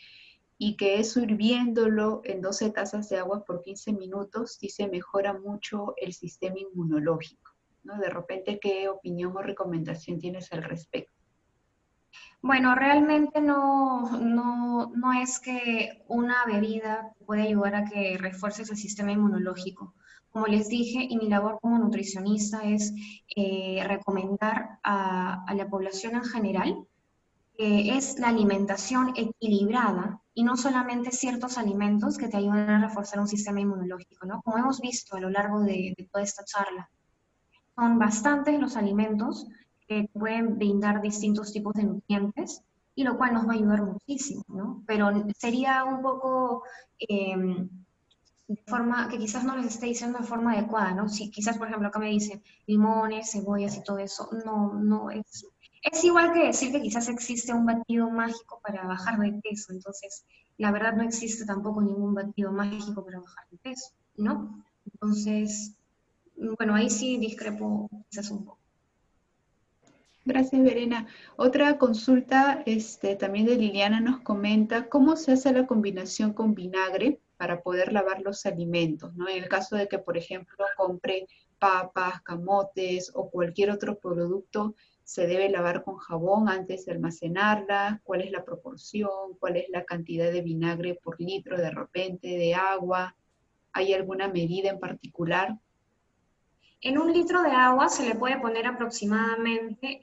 y que eso hirviéndolo en 12 tazas de agua por 15 minutos, dice mejora mucho el sistema inmunológico, ¿no? De repente, ¿qué opinión o recomendación tienes al respecto? Bueno, realmente no es que una bebida puede ayudar a que refuerces el sistema inmunológico. Como les dije, y mi labor como nutricionista es recomendar a la población en general es la alimentación equilibrada y no solamente ciertos alimentos que te ayudan a reforzar un sistema inmunológico, ¿no? Como hemos visto a lo largo de toda esta charla. Son bastantes los alimentos que pueden brindar distintos tipos de nutrientes y lo cual nos va a ayudar muchísimo, ¿no? Pero sería un poco de forma que quizás no les esté diciendo de forma adecuada, ¿no? Si quizás, por ejemplo, acá me dicen limones, cebollas y todo eso, no es... Es igual que decir que quizás existe un batido mágico para bajar de peso, entonces la verdad no existe tampoco ningún batido mágico para bajar de peso, ¿no? Entonces, bueno, ahí sí discrepo quizás un poco. Gracias, Verena. Otra consulta también de Liliana nos comenta cómo se hace la combinación con vinagre para poder lavar los alimentos, ¿no? En el caso de que, por ejemplo, compre papas, camotes o cualquier otro producto, ¿se debe lavar con jabón antes de almacenarla? ¿Cuál es la proporción? ¿Cuál es la cantidad de vinagre por litro de repente, de agua? ¿Hay alguna medida en particular? En 1 litro de agua se le puede poner aproximadamente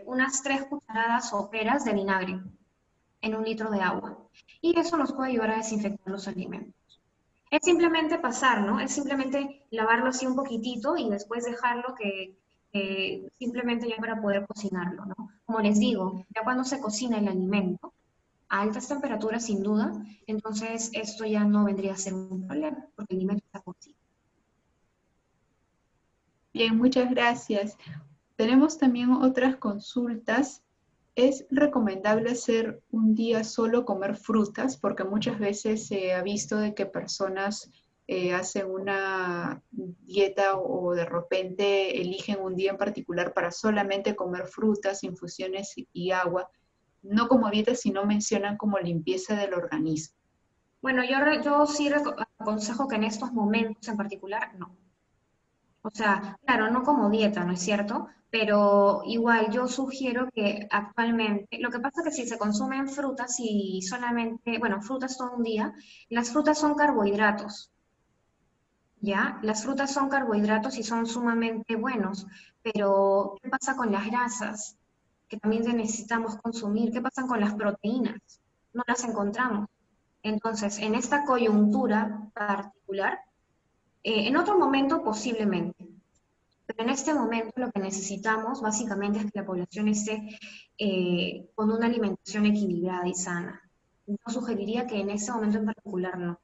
unas 3 cucharadas soperas de vinagre en 1 litro de agua. Y eso nos puede ayudar a desinfectar los alimentos. Es simplemente pasar, ¿no? Es simplemente lavarlo así un poquitito y después dejarlo que simplemente ya para poder cocinarlo, ¿no? Como les digo, ya cuando se cocina el alimento, a altas temperaturas sin duda, entonces esto ya no vendría a ser un problema, porque el alimento está cocido. Bien, muchas gracias. Tenemos también otras consultas ¿Es recomendable hacer un día solo comer frutas? Porque muchas veces se ha visto de que personas hacen una dieta o de repente eligen un día en particular para solamente comer frutas, infusiones y agua. No como dieta, sino mencionan como limpieza del organismo. Bueno, yo sí aconsejo que en estos momentos en particular, no. O sea, claro, no como dieta, ¿no es cierto? Pero igual yo sugiero que actualmente, lo que pasa es que si se consumen frutas y solamente, bueno, frutas todo un día, las frutas son carbohidratos, ¿ya? Las frutas son carbohidratos y son sumamente buenos, pero ¿qué pasa con las grasas? Que también necesitamos consumir. ¿Qué pasa con las proteínas? No las encontramos. Entonces, en esta coyuntura particular, en otro momento posiblemente, pero en este momento lo que necesitamos básicamente es que la población esté con una alimentación equilibrada y sana. Yo sugeriría que en ese momento en particular no.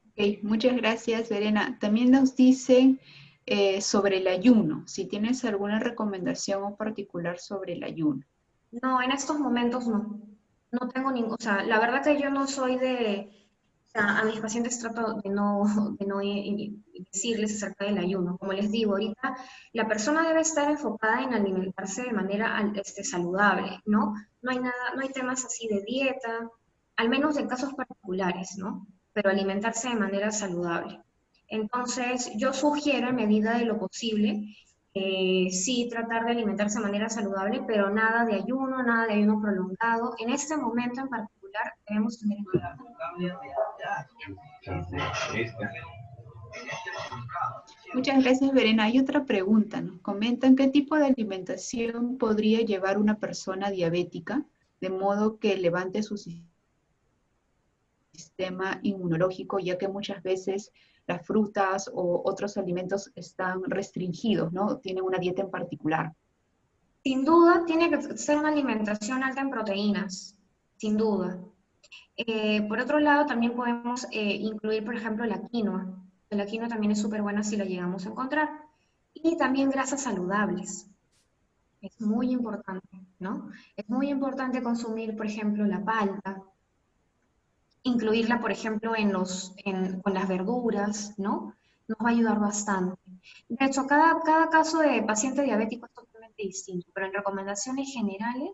Ok, muchas gracias, Verena. También nos dicen sobre el ayuno, si tienes alguna recomendación en particular sobre el ayuno. No, en estos momentos no. No tengo ningún, o sea, la verdad que yo no soy o sea, a mis pacientes trato de no decirles acerca del ayuno. Como les digo, ahorita la persona debe estar enfocada en alimentarse de manera saludable, ¿no? No hay nada, no hay temas así de dieta, al menos en casos particulares, ¿no? Pero alimentarse de manera saludable. Entonces, yo sugiero en medida de lo posible sí tratar de alimentarse de manera saludable, pero nada de ayuno prolongado. En este momento en particular debemos tener en cuenta. Muchas gracias, Verena. Hay otra pregunta. Nos comentan qué tipo de alimentación podría llevar una persona diabética de modo que levante su sistema inmunológico, ya que muchas veces las frutas o otros alimentos están restringidos, ¿no? Tienen una dieta en particular. Sin duda, tiene que ser una alimentación alta en proteínas, sin duda. Por otro lado, también podemos incluir, por ejemplo, la quinoa. La quinoa también es súper buena si la llegamos a encontrar. Y también grasas saludables. Es muy importante, ¿no? Es muy importante consumir, por ejemplo, la palta, incluirla, por ejemplo, con las verduras, ¿no? Nos va a ayudar bastante. De hecho, cada caso de paciente diabético es totalmente distinto, pero en recomendaciones generales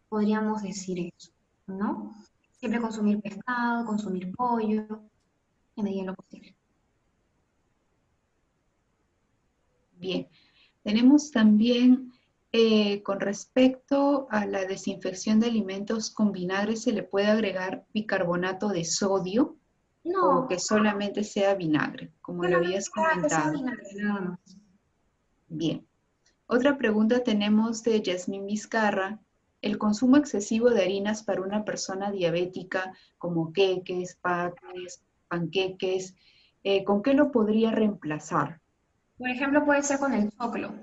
podríamos decir eso, ¿no? Siempre consumir pescado, consumir pollo, en medida de lo posible. Bien, tenemos también con respecto a la desinfección de alimentos con vinagre, ¿se le puede agregar bicarbonato de sodio o No, que solamente sea vinagre, como lo solamente habías que sea comentado? vinagre, nada más. Bien. Otra pregunta tenemos de Yasmín Vizcarra. ¿El consumo excesivo de harinas para una persona diabética, como queques, panes, panqueques, ¿con qué lo podría reemplazar? Por ejemplo, puede ser con el choclo.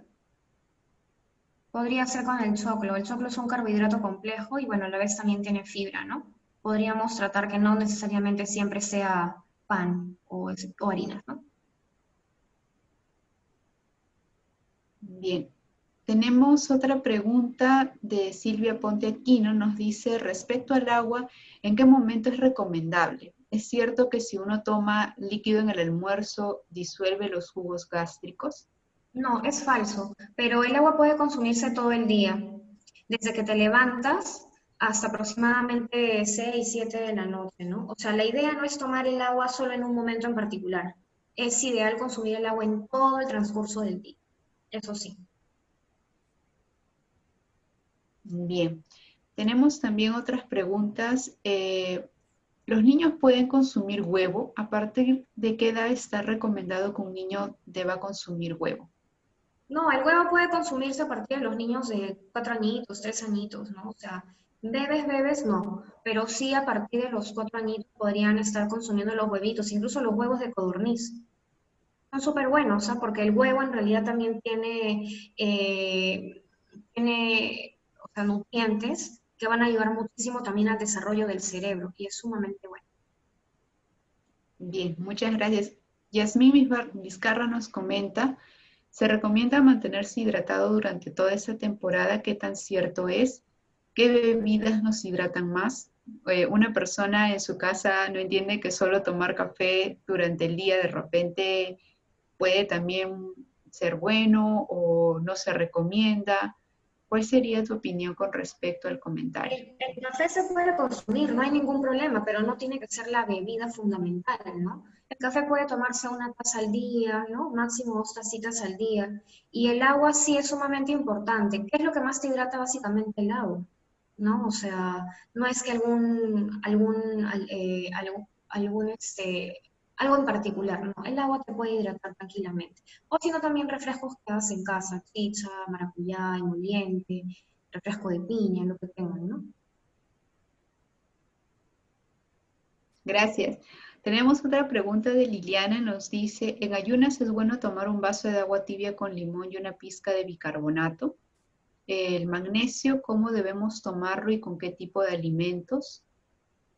Podría ser con el choclo. El choclo es un carbohidrato complejo y bueno, a la vez también tiene fibra, ¿no? Podríamos tratar que no necesariamente siempre sea pan o harinas, ¿no? Bien. Tenemos otra pregunta de Silvia Ponte Aquino. Nos dice, respecto al agua, ¿en qué momento es recomendable? ¿Es cierto que si uno toma líquido en el almuerzo, disuelve los jugos gástricos? No, es falso, pero el agua puede consumirse todo el día, desde que te levantas hasta aproximadamente 6, 7 de la noche, ¿no? O sea, la idea no es tomar el agua solo en un momento en particular. Es ideal consumir el agua en todo el transcurso del día, eso sí. Bien. Tenemos también otras preguntas. ¿Los niños pueden consumir huevo? ¿A partir de qué edad está recomendado que un niño deba consumir huevo? No, el huevo puede consumirse a partir de los niños de 4 añitos, 3 añitos, ¿no? O sea, bebés no, pero sí a partir de los 4 añitos podrían estar consumiendo los huevitos, incluso los huevos de codorniz. Son súper buenos, ¿ah? Porque el huevo en realidad también o sea, nutrientes que van a ayudar muchísimo también al desarrollo del cerebro y es sumamente bueno. Bien, muchas gracias. Yasmín Vizcarra nos comenta, Se recomienda mantenerse hidratado durante toda esta temporada. ¿Qué tan cierto es? ¿Qué bebidas nos hidratan más? Una persona en su casa no entiende que solo tomar café durante el día de repente puede también ser bueno o no se recomienda. ¿Cuál sería tu opinión con respecto al comentario? El café se puede consumir, no hay ningún problema, pero no tiene que ser la bebida fundamental, ¿no? El café puede tomarse una taza al día, ¿no? Máximo 2 tacitas al día. Y el agua sí es sumamente importante. ¿Qué es lo que más te hidrata básicamente el agua? ¿No? O sea, no es que algo en particular, ¿no? El agua te puede hidratar tranquilamente. O si no, también refrescos que hagas en casa, chicha, maracuyá, emoliente, refresco de piña, lo que tengan, ¿no? Gracias. Tenemos otra pregunta de Liliana. Nos dice, ¿en ayunas es bueno tomar un vaso de agua tibia con limón y una pizca de bicarbonato? El magnesio, ¿cómo debemos tomarlo y con qué tipo de alimentos?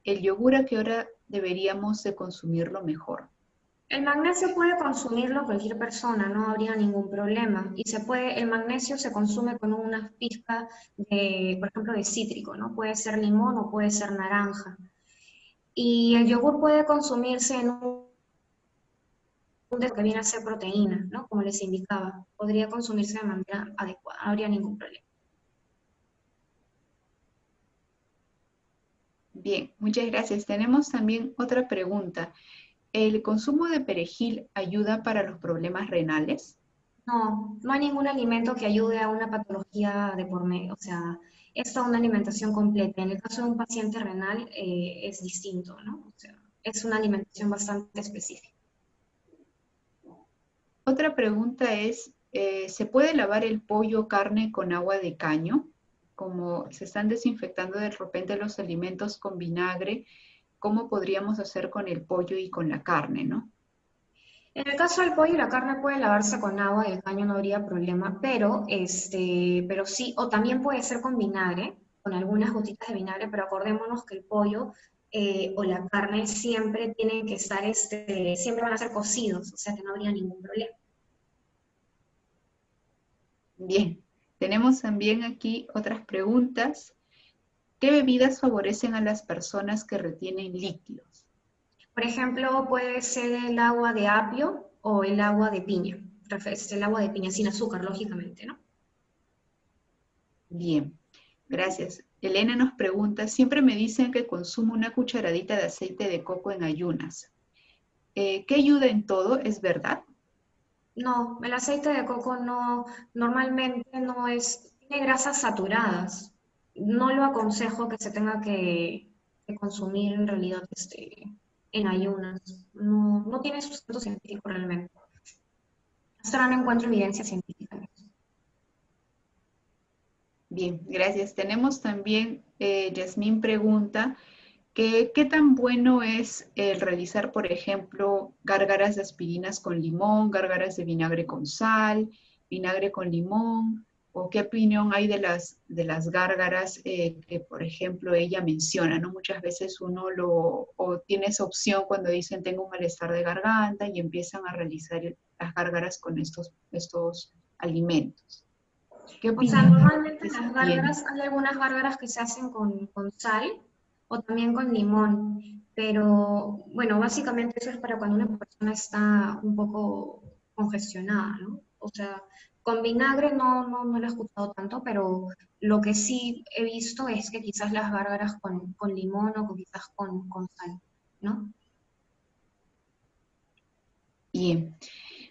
El yogur, ¿a qué hora deberíamos de consumirlo mejor? El magnesio puede consumirlo cualquier persona, no habría ningún problema. El magnesio se consume con una pizca de, por ejemplo, de cítrico, ¿no? Puede ser limón o puede ser naranja. Y el yogur puede consumirse en de que viene a ser proteína, ¿no? Como les indicaba, podría consumirse de manera adecuada, no habría ningún problema. Bien, muchas gracias. Tenemos también otra pregunta. ¿El consumo de perejil ayuda para los problemas renales? No, no hay ningún alimento que ayude a una patología de por medio, o sea, es toda una alimentación completa. En el caso de un paciente renal es distinto, ¿no? O sea, es una alimentación bastante específica. Otra pregunta es, ¿se puede lavar el pollo o carne con agua de caño? Como se están desinfectando de repente los alimentos con vinagre, ¿cómo podríamos hacer con el pollo y con la carne, no? En el caso del pollo, la carne puede lavarse con agua y el caño no habría problema, pero sí, o también puede ser con vinagre, con algunas gotitas de vinagre, pero acordémonos que el pollo o la carne siempre tienen que estar, siempre van a ser cocidos, o sea que no habría ningún problema. Bien, tenemos también aquí otras preguntas. ¿Qué bebidas favorecen a las personas que retienen líquidos? Por ejemplo, puede ser el agua de apio o el agua de piña, el agua de piña sin azúcar, lógicamente, ¿no? Bien, gracias. Elena nos pregunta, siempre me dicen que consumo una cucharadita de aceite de coco en ayunas. ¿Qué ayuda en todo? ¿Es verdad? No, el aceite de coco no, normalmente no tiene grasas saturadas. No lo aconsejo que se tenga que consumir en realidad en ayunas. No, no tiene sustento científico realmente. Hasta ahora no encuentro evidencia científica en eso. Bien, gracias. Tenemos también, Yasmín pregunta, ¿qué tan bueno es el realizar, por ejemplo, gárgaras de aspirinas con limón, gárgaras de vinagre con sal, vinagre con limón? ¿O qué opinión hay de las gárgaras que, por ejemplo, ella menciona, ¿no? Muchas veces o tiene esa opción cuando dicen tengo un malestar de garganta y empiezan a realizar las gárgaras con estos alimentos. ¿Qué O sea, opinión normalmente se las tiene? gárgaras, hay algunas gárgaras que se hacen con sal o también con limón, pero bueno, básicamente eso es para cuando una persona está un poco congestionada, ¿no? O sea, con vinagre no lo he escuchado tanto, pero lo que sí he visto es que quizás las gárgaras con limón o quizás con sal, ¿no? Bien.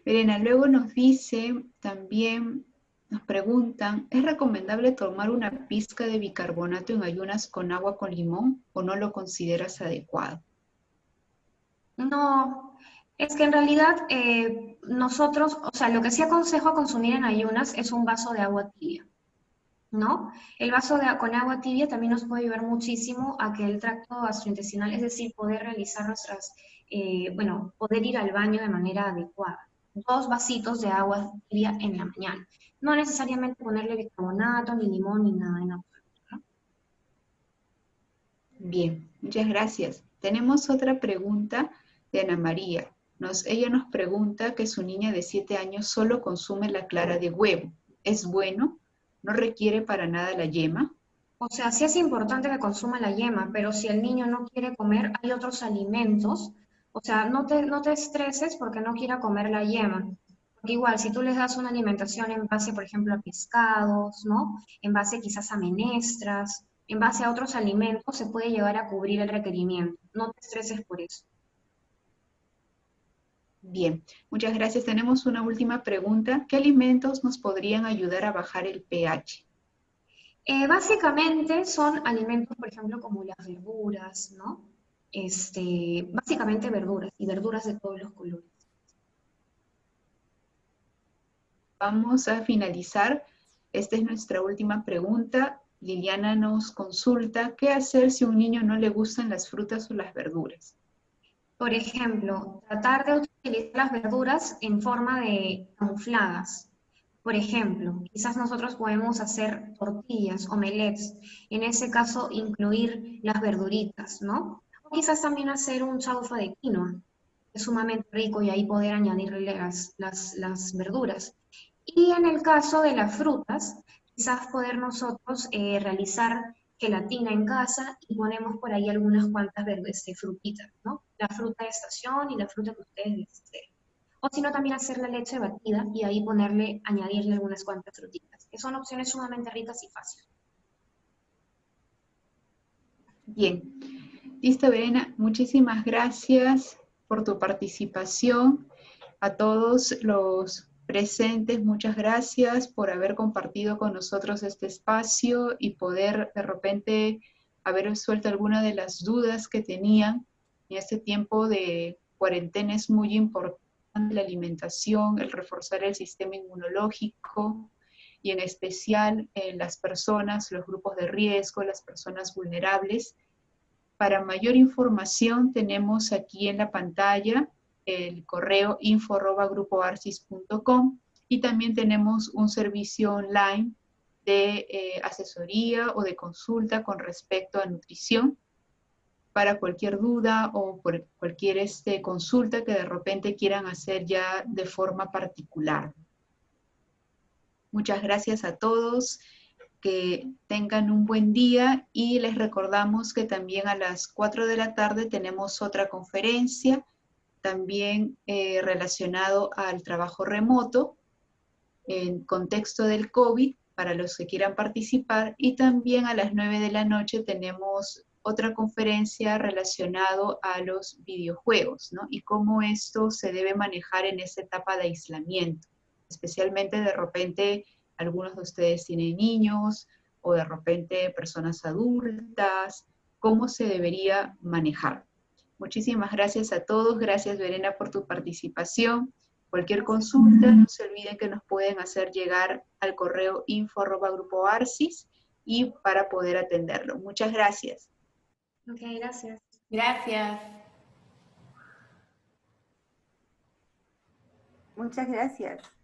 Verena, luego nos dice también, nos preguntan, ¿es recomendable tomar una pizca de bicarbonato en ayunas con agua con limón o no lo consideras adecuado? No, es que en realidad nosotros, o sea, lo que sí aconsejo consumir en ayunas es un vaso de agua tibia, ¿no? El con agua tibia también nos puede ayudar muchísimo a que el tracto gastrointestinal, es decir, poder realizar poder ir al baño de manera adecuada. 2 vasitos de agua tibia en la mañana. No necesariamente ponerle bicarbonato, ni limón, ni nada en absoluto, ¿no? Bien, muchas gracias. Tenemos otra pregunta de Ana María. Ella nos pregunta que su niña de 7 años solo consume la clara de huevo. ¿Es bueno? ¿No requiere para nada la yema? O sea, sí es importante que consuma la yema, pero si el niño no quiere comer, hay otros alimentos. O sea, no te estreses porque no quiera comer la yema. Porque igual, si tú les das una alimentación en base, por ejemplo, a pescados, ¿no? En base quizás a menestras, en base a otros alimentos, se puede llegar a cubrir el requerimiento. No te estreses por eso. Bien, muchas gracias. Tenemos una última pregunta. ¿Qué alimentos nos podrían ayudar a bajar el pH? Básicamente son alimentos, por ejemplo, como las verduras, ¿no? Básicamente verduras y verduras de todos los colores. Vamos a finalizar. Esta es nuestra última pregunta. Liliana nos consulta, ¿qué hacer si a un niño no le gustan las frutas o las verduras? Por ejemplo, tratar de utilizar las verduras en forma de camufladas. Por ejemplo, quizás nosotros podemos hacer tortillas, omelets, en ese caso incluir las verduritas, ¿no? O quizás también hacer un chaufa de quinoa, que es sumamente rico y ahí poder añadirle las verduras. Y en el caso de las frutas, quizás poder nosotros realizar gelatina en casa y ponemos por ahí algunas cuantas frutitas, ¿no? La fruta de estación y la fruta que ustedes deseen. O si no, también hacer la leche batida y ahí añadirle algunas cuantas frutitas, que son opciones sumamente ricas y fáciles. Bien, listo, Verena. Muchísimas gracias por tu participación. A todos los presentes, muchas gracias por haber compartido con nosotros este espacio y poder de repente haber resuelto alguna de las dudas que tenían. En este tiempo de cuarentena es muy importante la alimentación, el reforzar el sistema inmunológico y en especial las personas, los grupos de riesgo, las personas vulnerables. Para mayor información tenemos aquí en la pantalla el correo info@grupoarcis.com y también tenemos un servicio online de asesoría o de consulta con respecto a nutrición para cualquier duda o por cualquier consulta que de repente quieran hacer ya de forma particular. Muchas gracias a todos. Que tengan un buen día y les recordamos que también a las 4 de la tarde tenemos otra conferencia, también relacionado al trabajo remoto en contexto del COVID, para los que quieran participar, y también a las 9 de la noche tenemos otra conferencia relacionado a los videojuegos, ¿no? Y cómo esto se debe manejar en esta etapa de aislamiento, especialmente de repente algunos de ustedes tienen niños o de repente personas adultas, cómo se debería manejar. Muchísimas gracias a todos. Gracias, Verena, por tu participación. Cualquier consulta, no se olviden que nos pueden hacer llegar al correo info@grupoarcis y para poder atenderlo. Muchas gracias. Ok, gracias. Gracias. Muchas gracias.